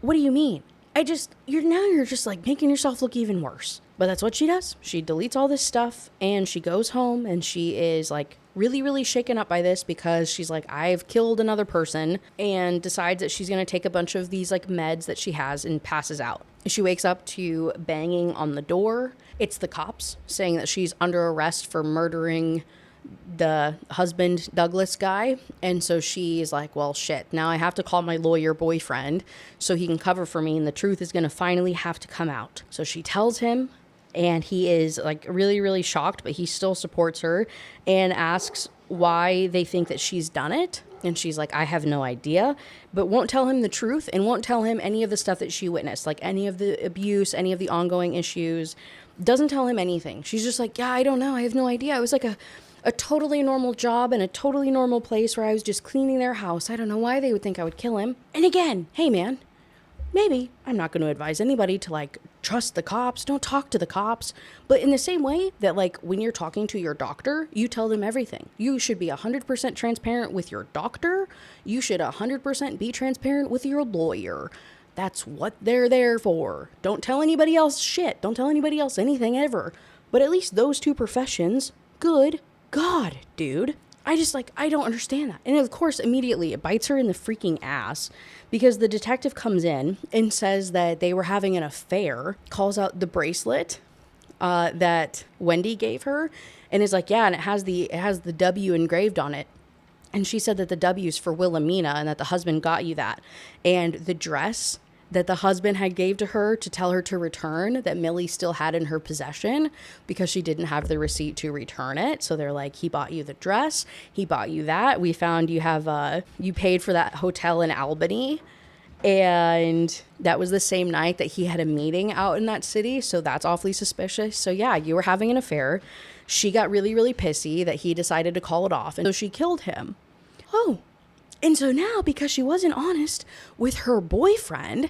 what do you mean? You're just like making yourself look even worse. But that's what she does. She deletes all this stuff and she goes home and she is like really, really shaken up by this because she's like, I've killed another person, and decides that she's going to take a bunch of these like meds that she has and passes out. She wakes up to banging on the door. It's the cops saying that she's under arrest for murdering the husband Douglas guy. And so she's like, well, shit, now I have to call my lawyer boyfriend so he can cover for me, and the truth is going to finally have to come out. So she tells him, and he is like really, really shocked, but he still supports her and asks why they think that she's done it. And she's like, I have no idea, but won't tell him the truth and won't tell him any of the stuff that she witnessed, like any of the abuse, any of the ongoing issues. Doesn't tell him anything. She's just like, yeah, I don't know. I have no idea. It was like a totally normal job in a totally normal place where I was just cleaning their house. I don't know why they would think I would kill him. And again, hey man, maybe I'm not going to advise anybody to like trust the cops. Don't talk to the cops. But in the same way that like when you're talking to your doctor, you tell them everything. You should be 100% transparent with your doctor. You should 100% be transparent with your lawyer. That's what they're there for. Don't tell anybody else shit. Don't tell anybody else anything ever. But at least those two professions, good God, dude. I don't understand that. And of course, immediately it bites her in the freaking ass because the detective comes in and says that they were having an affair, calls out the bracelet that Wendy gave her, and is like, yeah, and it has the W engraved on it. And she said that the W's for Wilhelmina and that the husband got you that. And the dress that the husband had gave to her to tell her to return, that Millie still had in her possession because she didn't have the receipt to return it. So they're like, he bought you the dress, he bought you that. We found you have you paid for that hotel in Albany, and that was the same night that he had a meeting out in that city. So that's awfully suspicious. So yeah, you were having an affair. She got really, really pissy that he decided to call it off, and so she killed him. Oh, and so now, because she wasn't honest with her boyfriend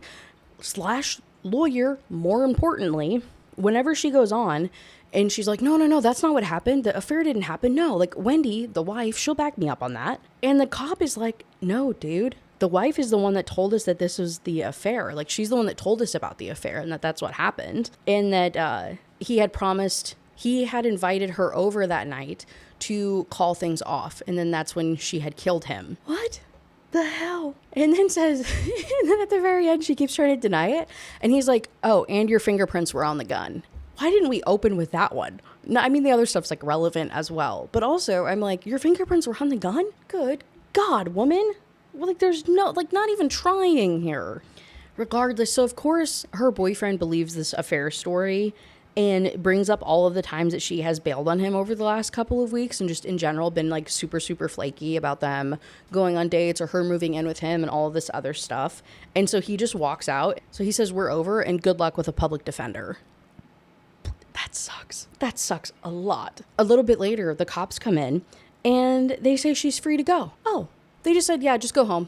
/ lawyer, more importantly, whenever she goes on and she's like, no, that's not what happened. The affair didn't happen. No, like Wendy, the wife, she'll back me up on that. And the cop is like, no, dude, the wife is the one that told us that this was the affair. Like, she's the one that told us about the affair and that that's what happened. And that he had invited her over that night to call things off. And then that's when she had killed him. What the hell? And then says, and then at the very end, she keeps trying to deny it. And he's like, oh, and your fingerprints were on the gun. Why didn't we open with that one? No, I mean, the other stuff's like relevant as well. But also, I'm like, your fingerprints were on the gun? Good God, woman. Well, like, there's no, like, not even trying here. Regardless, so of course, her boyfriend believes this affair story and brings up all of the times that she has bailed on him over the last couple of weeks and just in general been like super, super flaky about them going on dates or her moving in with him and all of this other stuff. And so he just walks out. So he says, we're over and good luck with a public defender. That sucks. That sucks a lot. A little bit later, the cops come in and they say she's free to go. Oh, they just said, yeah, just go home.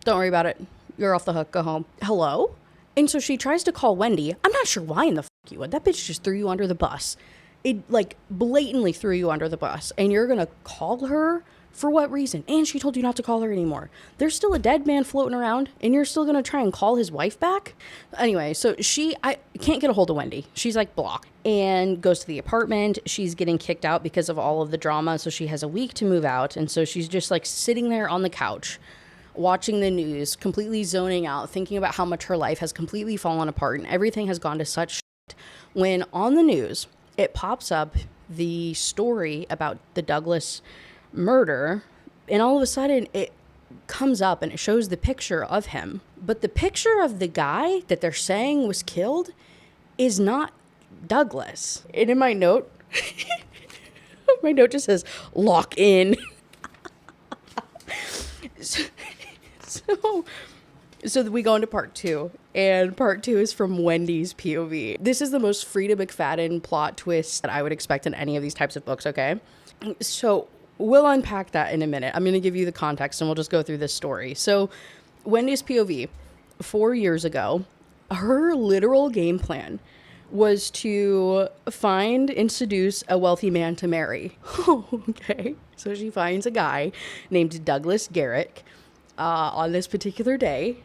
Don't worry about it. You're off the hook. Go home. Hello? And so she tries to call Wendy. I'm not sure why in the fuck you would. That bitch just threw you under the bus. It like blatantly threw you under the bus. And you're going to call her for what reason? And she told you not to call her anymore. There's still a dead man floating around and you're still going to try and call his wife back? Anyway, so I can't get a hold of Wendy. She's like blocked and goes to the apartment. She's getting kicked out because of all of the drama. So she has a week to move out. And so she's just like sitting there on the couch, watching the news, completely zoning out, thinking about how much her life has completely fallen apart and everything has gone to such shit. When on the news, it pops up the story about the Douglas murder, and all of a sudden it comes up and it shows the picture of him. But the picture of the guy that they're saying was killed is not Douglas. And in my note, my note just says, lock in. So we go into part 2, and part 2 is from Wendy's POV. This is the most Freida McFadden plot twist that I would expect in any of these types of books, okay? So we'll unpack that in a minute. I'm going to give you the context, and we'll just go through this story. So Wendy's POV, 4 years ago, her literal game plan was to find and seduce a wealthy man to marry. Okay. So she finds a guy named Douglas Garrick. On this particular day,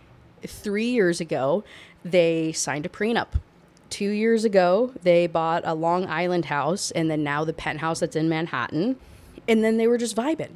3 years ago, they signed a prenup. 2 years ago, they bought a Long Island house, and then now the penthouse that's in Manhattan. And then they were just vibing.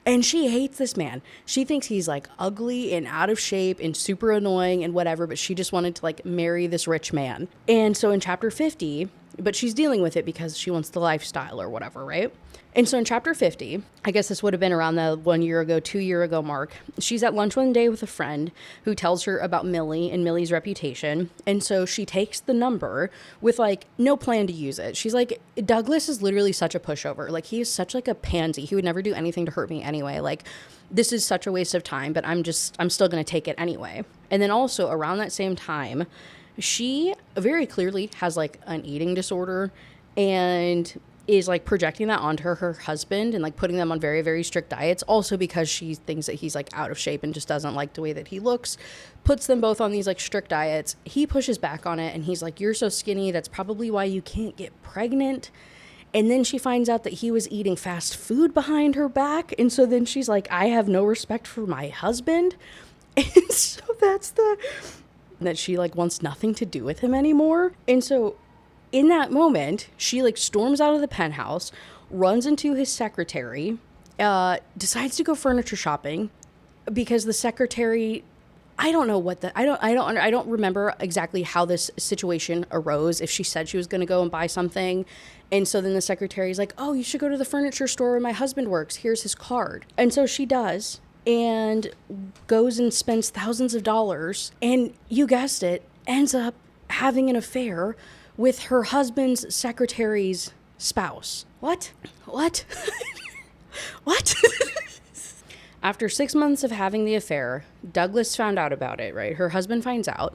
And she hates this man. She thinks he's like ugly and out of shape and super annoying and whatever, but she just wanted to like marry this rich man. And so in chapter 50, but she's dealing with it because she wants the lifestyle or whatever, right? And so in chapter 50, I guess this would have been around the 1 year ago, 2 year ago mark, she's at lunch one day with a friend who tells her about Millie and Millie's reputation. And so she takes the number with like no plan to use it. She's like, Douglas is literally such a pushover. Like he is such like a pansy. He would never do anything to hurt me anyway. Like this is such a waste of time, but I'm still going to take it anyway. And then also around that same time, she very clearly has like an eating disorder and is like projecting that onto her husband and like putting them on very, very strict diets. Also because she thinks that he's like out of shape and just doesn't like the way that he looks, puts them both on these like strict diets. He pushes back on it and he's like, you're so skinny. That's probably why you can't get pregnant. And then she finds out that he was eating fast food behind her back. And so then she's like, I have no respect for my husband. And so that she like wants nothing to do with him anymore. And so in that moment, she like storms out of the penthouse, runs into his secretary, decides to go furniture shopping because the secretary, I don't remember exactly how this situation arose. If she said she was going to go and buy something. And so then the secretary's like, oh, you should go to the furniture store where my husband works. Here's his card. And so she does and goes and spends thousands of dollars. And you guessed it, ends up having an affair with her husband's secretary's spouse. What? What? After 6 months of having the affair, Douglas found out about it, right? Her husband finds out,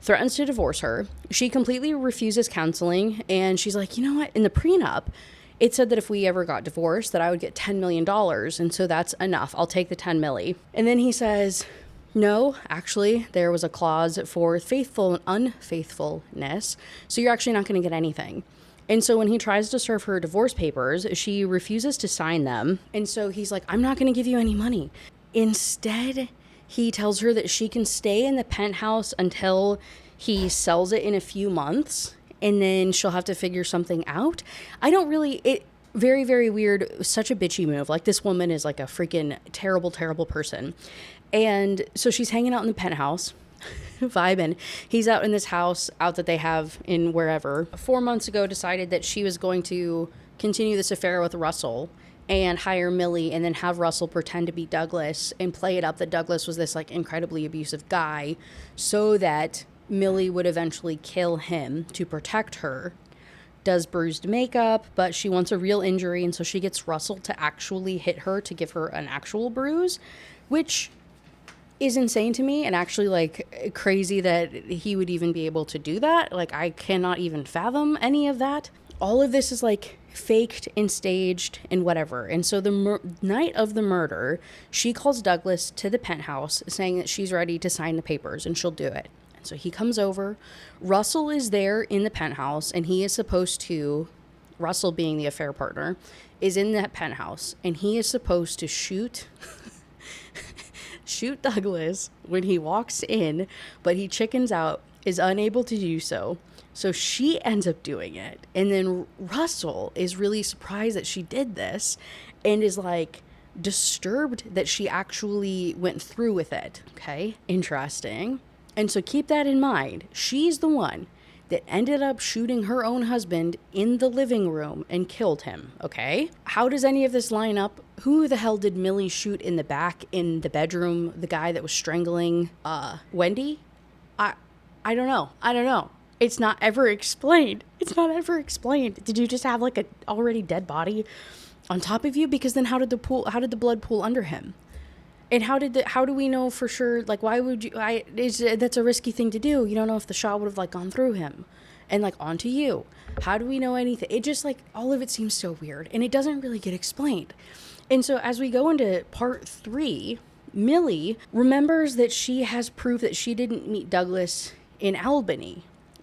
threatens to divorce her. She completely refuses counseling, and she's like, you know what? In the prenup, it said that if we ever got divorced, that I would get $10 million, and so that's enough. I'll take the 10 milli. And then he says, no, actually, there was a clause for faithful and unfaithfulness, so you're actually not going to get anything. And so when he tries to serve her divorce papers, she refuses to sign them. And so he's like, I'm not going to give you any money. Instead, he tells her that she can stay in the penthouse until he sells it in a few months, and then she'll have to figure something out. Very, very weird, such a bitchy move. Like, this woman is like a freaking terrible, terrible person. And so she's hanging out in the penthouse, vibing. He's out in this house out that they have in wherever. 4 months ago, decided that she was going to continue this affair with Russell and hire Millie and then have Russell pretend to be Douglas and play it up that Douglas was this like incredibly abusive guy so that Millie would eventually kill him to protect her. Does bruised makeup, but she wants a real injury, and so she gets Russell to actually hit her to give her an actual bruise, which is insane to me and actually like crazy that he would even be able to do that. Like, I cannot even fathom any of that. All of this is like faked and staged and whatever. And so the night of the murder, she calls Douglas to the penthouse saying that she's ready to sign the papers and she'll do it. And so he comes over. Russell is there in the penthouse, and he is supposed to, Russell being the affair partner, is in that penthouse, and he is supposed to shoot Douglas when he walks in, but he chickens out, is unable to do so. So she ends up doing it. And then Russell is really surprised that she did this and is like disturbed that she actually went through with it. Okay, interesting. And so keep that in mind. She's the one that ended up shooting her own husband in the living room and killed him, okay? How does any of this line up? Who the hell did Millie shoot in the back in the bedroom? The guy that was strangling Wendy? I don't know. It's not ever explained. Did you just have like a already dead body on top of you? Because then how did the blood pool under him? And how do we know for sure, like, why would you, that's a risky thing to do. You don't know if the shot would have, like, gone through him and, like, onto you. How do we know anything? It just, like, all of it seems so weird, and it doesn't really get explained. And so as we go into part 3, Millie remembers that she has proof that she didn't meet Douglas in Albany,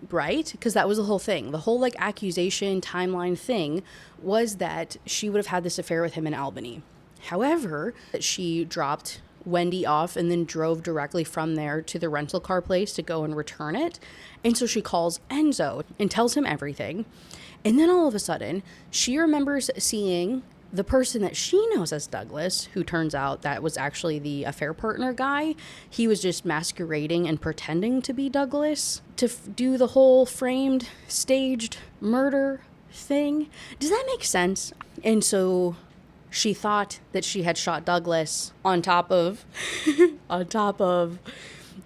right? Because that was the whole thing. The whole, like, accusation timeline thing was that she would have had this affair with him in Albany. However, she dropped Wendy off and then drove directly from there to the rental car place to go and return it. And so she calls Enzo and tells him everything. And then all of a sudden, she remembers seeing the person that she knows as Douglas, who turns out that was actually the affair partner guy, he was just masquerading and pretending to be Douglas to do the whole framed, staged murder thing. Does that make sense? And so she thought that she had shot Douglas on top of on top of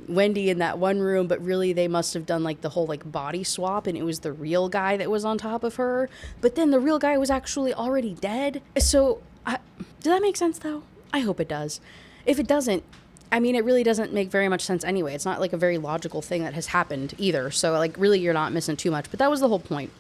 Wendy in that one room, but really they must have done like the whole like body swap, and it was the real guy that was on top of her. But then the real guy was actually already dead. So does that make sense though? I hope it does. If it doesn't, I mean, it really doesn't make very much sense anyway. It's not like a very logical thing that has happened either. So like really you're not missing too much, but that was the whole point.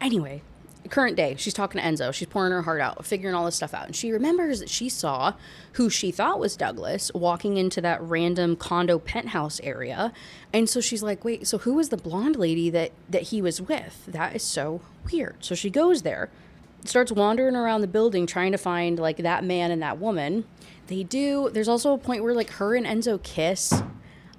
Anyway, current day, she's talking to Enzo. She's pouring her heart out, figuring all this stuff out. And she remembers that she saw who she thought was Douglas walking into that random condo penthouse area. And so she's like, wait, so who was the blonde lady that he was with? That is so weird. So she goes there, starts wandering around the building trying to find like that man and that woman. They do. There's also a point where like her and Enzo kiss.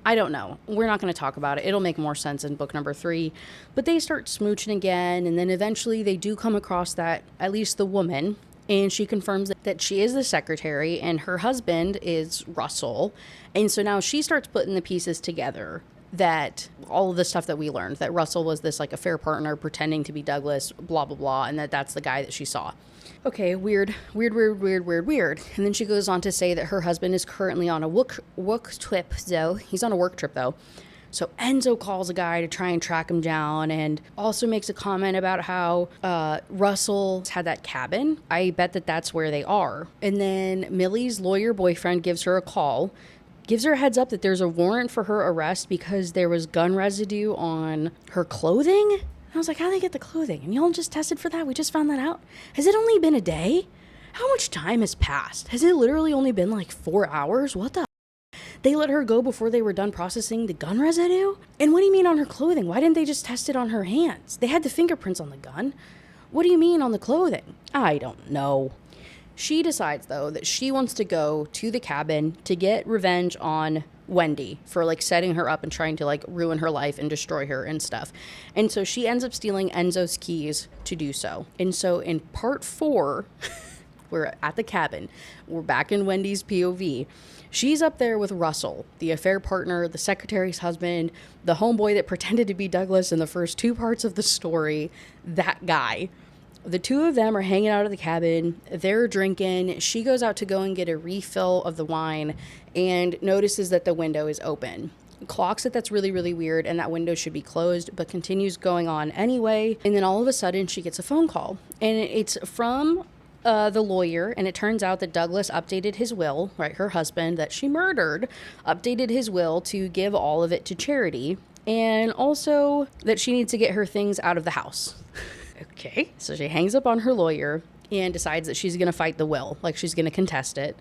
I don't know. We're not going to talk about it. It'll make more sense in book number 3. But they start smooching again, and then eventually they do come across that, at least the woman, and she confirms that she is the secretary, and her husband is Russell. And so now she starts putting the pieces together that all of the stuff that we learned, that Russell was this like affair partner pretending to be Douglas, blah, blah, blah, and that's the guy that she saw. Okay, weird. And then she goes on to say that her husband is currently on a work trip, though. He's on a work trip, though. So Enzo calls a guy to try and track him down, and also makes a comment about how Russell had that cabin. I bet that's where they are. And then Millie's lawyer boyfriend gives her a call, gives her a heads up that there's a warrant for her arrest because there was gun residue on her clothing. I was like, how'd they get the clothing? And y'all just tested for that? We just found that out? Has it only been a day? How much time has passed? Has it literally only been like 4 hours? What the They let her go before they were done processing the gun residue? And what do you mean on her clothing? Why didn't they just test it on her hands? They had the fingerprints on the gun. What do you mean on the clothing? I don't know. She decides, though, that she wants to go to the cabin to get revenge on Wendy for like setting her up and trying to like ruin her life and destroy her and stuff. And so she ends up stealing Enzo's keys to do so. And so in part 4, we're at the cabin. We're back in Wendy's POV. She's up there with Russell, the affair partner, the secretary's husband, the homeboy that pretended to be Douglas in the first 2 parts of the story, that guy. The 2 of them are hanging out at the cabin. They're drinking. She goes out to go and get a refill of the wine and notices that the window is open. Clocks that that's really, really weird and that window should be closed, but continues going on anyway. And then all of a sudden she gets a phone call, and it's from the lawyer, and it turns out that Douglas updated his will, right, her husband that she murdered, updated his will to give all of it to charity, and also that she needs to get her things out of the house. Okay, so she hangs up on her lawyer and decides that she's going to fight the will, like she's going to contest it.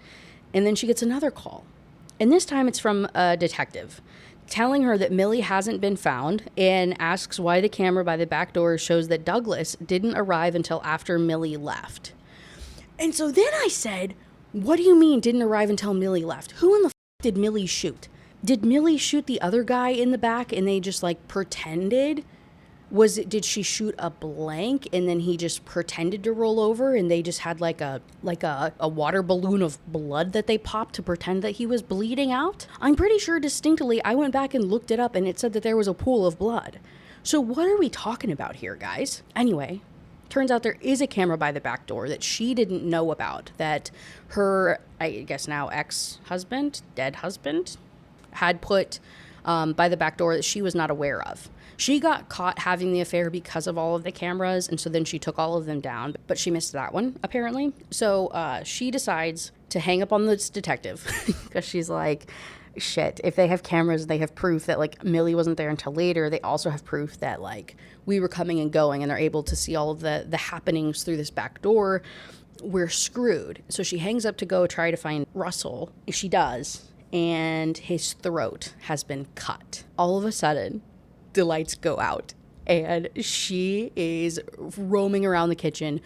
And then she gets another call. And this time it's from a detective telling her that Millie hasn't been found, and asks why the camera by the back door shows that Douglas didn't arrive until after Millie left. And so then I said, what do you mean didn't arrive until Millie left? Who in the did Millie shoot? Did Millie shoot the other guy in the back and they just like pretended? Did she shoot a blank and then he just pretended to roll over and they just had like a water balloon of blood that they popped to pretend that he was bleeding out? I'm pretty sure distinctly I went back and looked it up and it said that there was a pool of blood. So what are we talking about here, guys? Anyway, turns out there is a camera by the back door that she didn't know about, that her, I guess now ex-husband, dead husband, had put by the back door that she was not aware of. She got caught having the affair because of all of the cameras, and so then she took all of them down, but she missed that one, apparently. So she decides to hang up on this detective because she's like, shit, if they have cameras, they have proof that, like, Millie wasn't there until later. They also have proof that, like, we were coming and going, and they're able to see all of the happenings through this back door. We're screwed. So she hangs up to go try to find Russell. She does, and his throat has been cut. All of a sudden, the lights go out, and she is roaming around the kitchen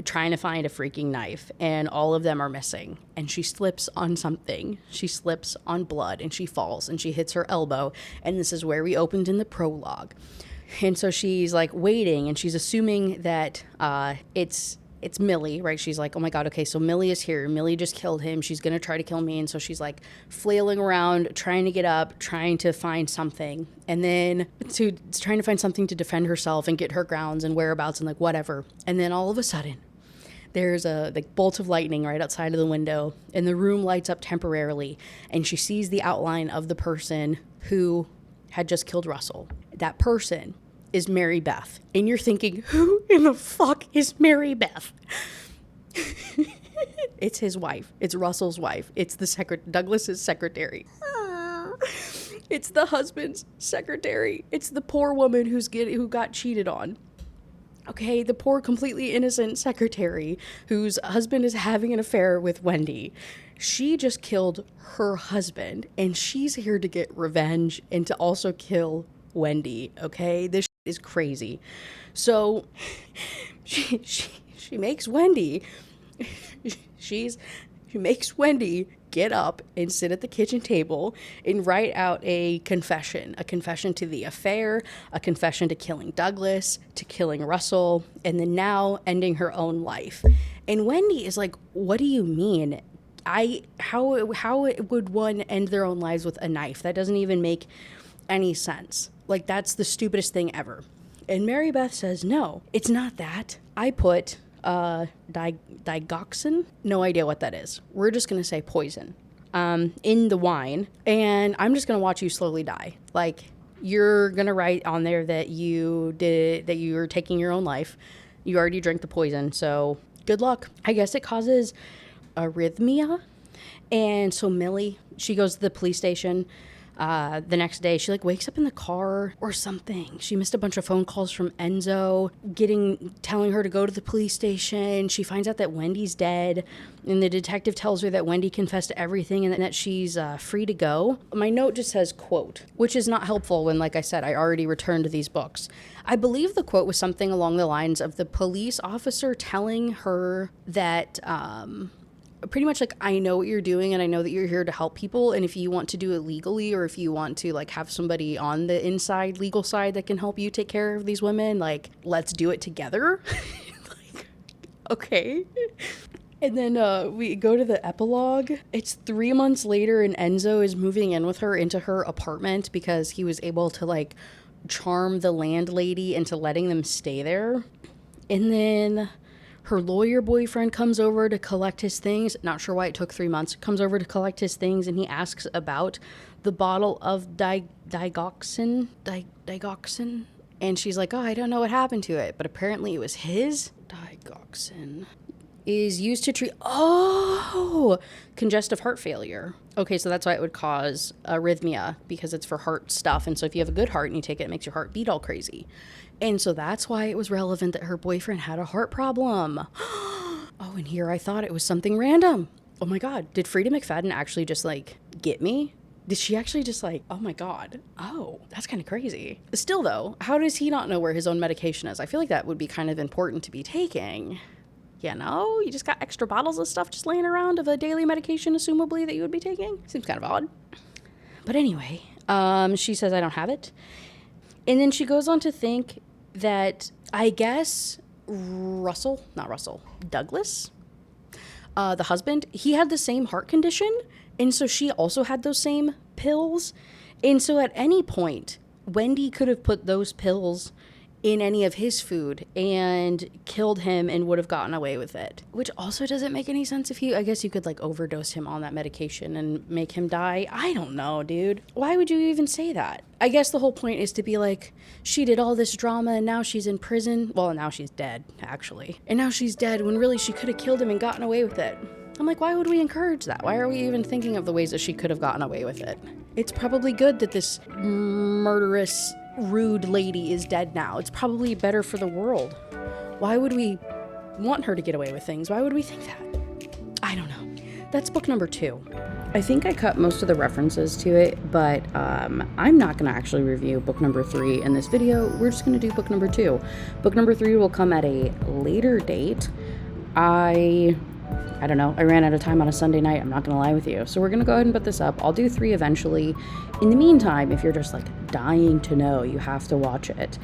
trying to find a freaking knife, and all of them are missing. And she slips on something. She slips on blood, and she falls, and she hits her elbow. And this is where we opened in the prologue. And so she's like waiting, and she's assuming that it's it's Millie, right? She's like, oh my God, okay, so Millie is here. Millie just killed him. She's going to try to kill me. And so she's like flailing around, trying to get up, trying to find something. And then trying to find something to defend herself and get her grounds and whereabouts and like whatever. And then all of a sudden, there's a like bolt of lightning right outside of the window, and the room lights up temporarily. And she sees the outline of the person who had just killed Russell. That person is Mary Beth. And you're thinking, who in the fuck is Mary Beth? It's his wife. It's Russell's wife. It's the Douglas's secretary. It's the husband's secretary. It's the poor woman who got cheated on. Okay, the poor, completely innocent secretary whose husband is having an affair with Wendy. She just killed her husband, and she's here to get revenge and to also kill Wendy. Okay, this is crazy. So she makes Wendy. She makes Wendy get up and sit at the kitchen table and write out a confession to the affair, a confession to killing Douglas, to killing Russell, and then now ending her own life. And Wendy is like, what do you mean? How would one end their own lives with a knife? That doesn't even make any sense. Like, that's the stupidest thing ever. And Mary Beth says, no, it's not that. I put digoxin, no idea what that is. We're just gonna say poison, in the wine, and I'm just gonna watch you slowly die. Like, you're gonna write on there that you were taking your own life. You already drank the poison, so good luck. I guess it causes arrhythmia. And so Millie, she goes to the police station. The next day, she like wakes up in the car or something. She missed a bunch of phone calls from Enzo telling her to go to the police station. She finds out that Wendy's dead, and the detective tells her that Wendy confessed to everything and that she's free to go. My note just says quote, which is not helpful when, like I said, I already returned to these books. I believe the quote was something along the lines of the police officer telling her that, pretty much like, I know what you're doing and I know that you're here to help people, and if you want to do it legally, or if you want to like have somebody on the inside legal side that can help you take care of these women, like, let's do it together. Like, okay. And then we go to the epilogue. It's 3 months later, and Enzo is moving in with her into her apartment because he was able to like charm the landlady into letting them stay there. And then her lawyer boyfriend comes over to collect his things. Not sure why it took 3 months. Comes over to collect his things, and he asks about the bottle of digoxin. And she's like, oh, I don't know what happened to it, but apparently it was his. Digoxin is used to treat, congestive heart failure. Okay, so that's why it would cause arrhythmia, because it's for heart stuff. And so if you have a good heart and you take it, it makes your heart beat all crazy. And so that's why it was relevant that her boyfriend had a heart problem. Oh, and here I thought it was something random. Oh my God, did Freida McFadden actually just like get me? Did she actually just like, oh my God, oh, that's kind of crazy. Still though, how does he not know where his own medication is? I feel like that would be kind of important to be taking. You know, you just got extra bottles of stuff just laying around of a daily medication, assumably, that you would be taking. Seems kind of odd. But anyway, she says, I don't have it. And then she goes on to think that, I guess, Douglas, the husband, he had the same heart condition. And so she also had those same pills. And so at any point, Wendy could have put those pills in any of his food and killed him and would have gotten away with it. Which also doesn't make any sense I guess you could like overdose him on that medication and make him die. I don't know, dude. Why would you even say that? I guess the whole point is to be like, she did all this drama and now she's in prison. Well, now she's dead, actually. And now she's dead when really she could have killed him and gotten away with it. I'm like, why would we encourage that? Why are we even thinking of the ways that she could have gotten away with it? It's probably good that this murderous, rude lady is dead now. It's probably better for the world. Why would we want her to get away with things? Why would we think that? I don't know. That's book number 2. I think I cut most of the references to it, but I'm not going to actually review book number 3 in this video. We're just going to do book number 2. Book number 3 will come at a later date. I I don't know, I ran out of time on a Sunday night, I'm not gonna lie with you. So we're gonna go ahead and put this up. I'll do 3 eventually. In the meantime, if you're just like dying to know, you have to watch it.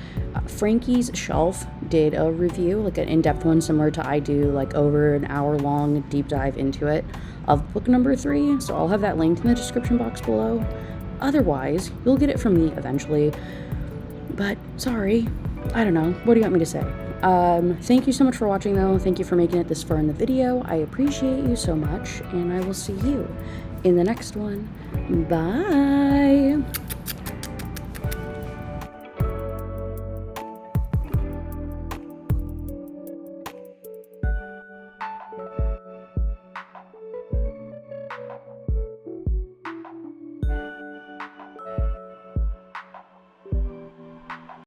Frankie's Shelf did a review, like an in-depth one similar to I do, like over an hour long deep dive into it of book number 3. So I'll have that linked in the description box below. Otherwise, you'll get it from me eventually. But sorry, I don't know. What do you want me to say? Thank you so much for watching though. Thank you for making it this far in the video. I appreciate you so much, and I will see you in the next one. Bye!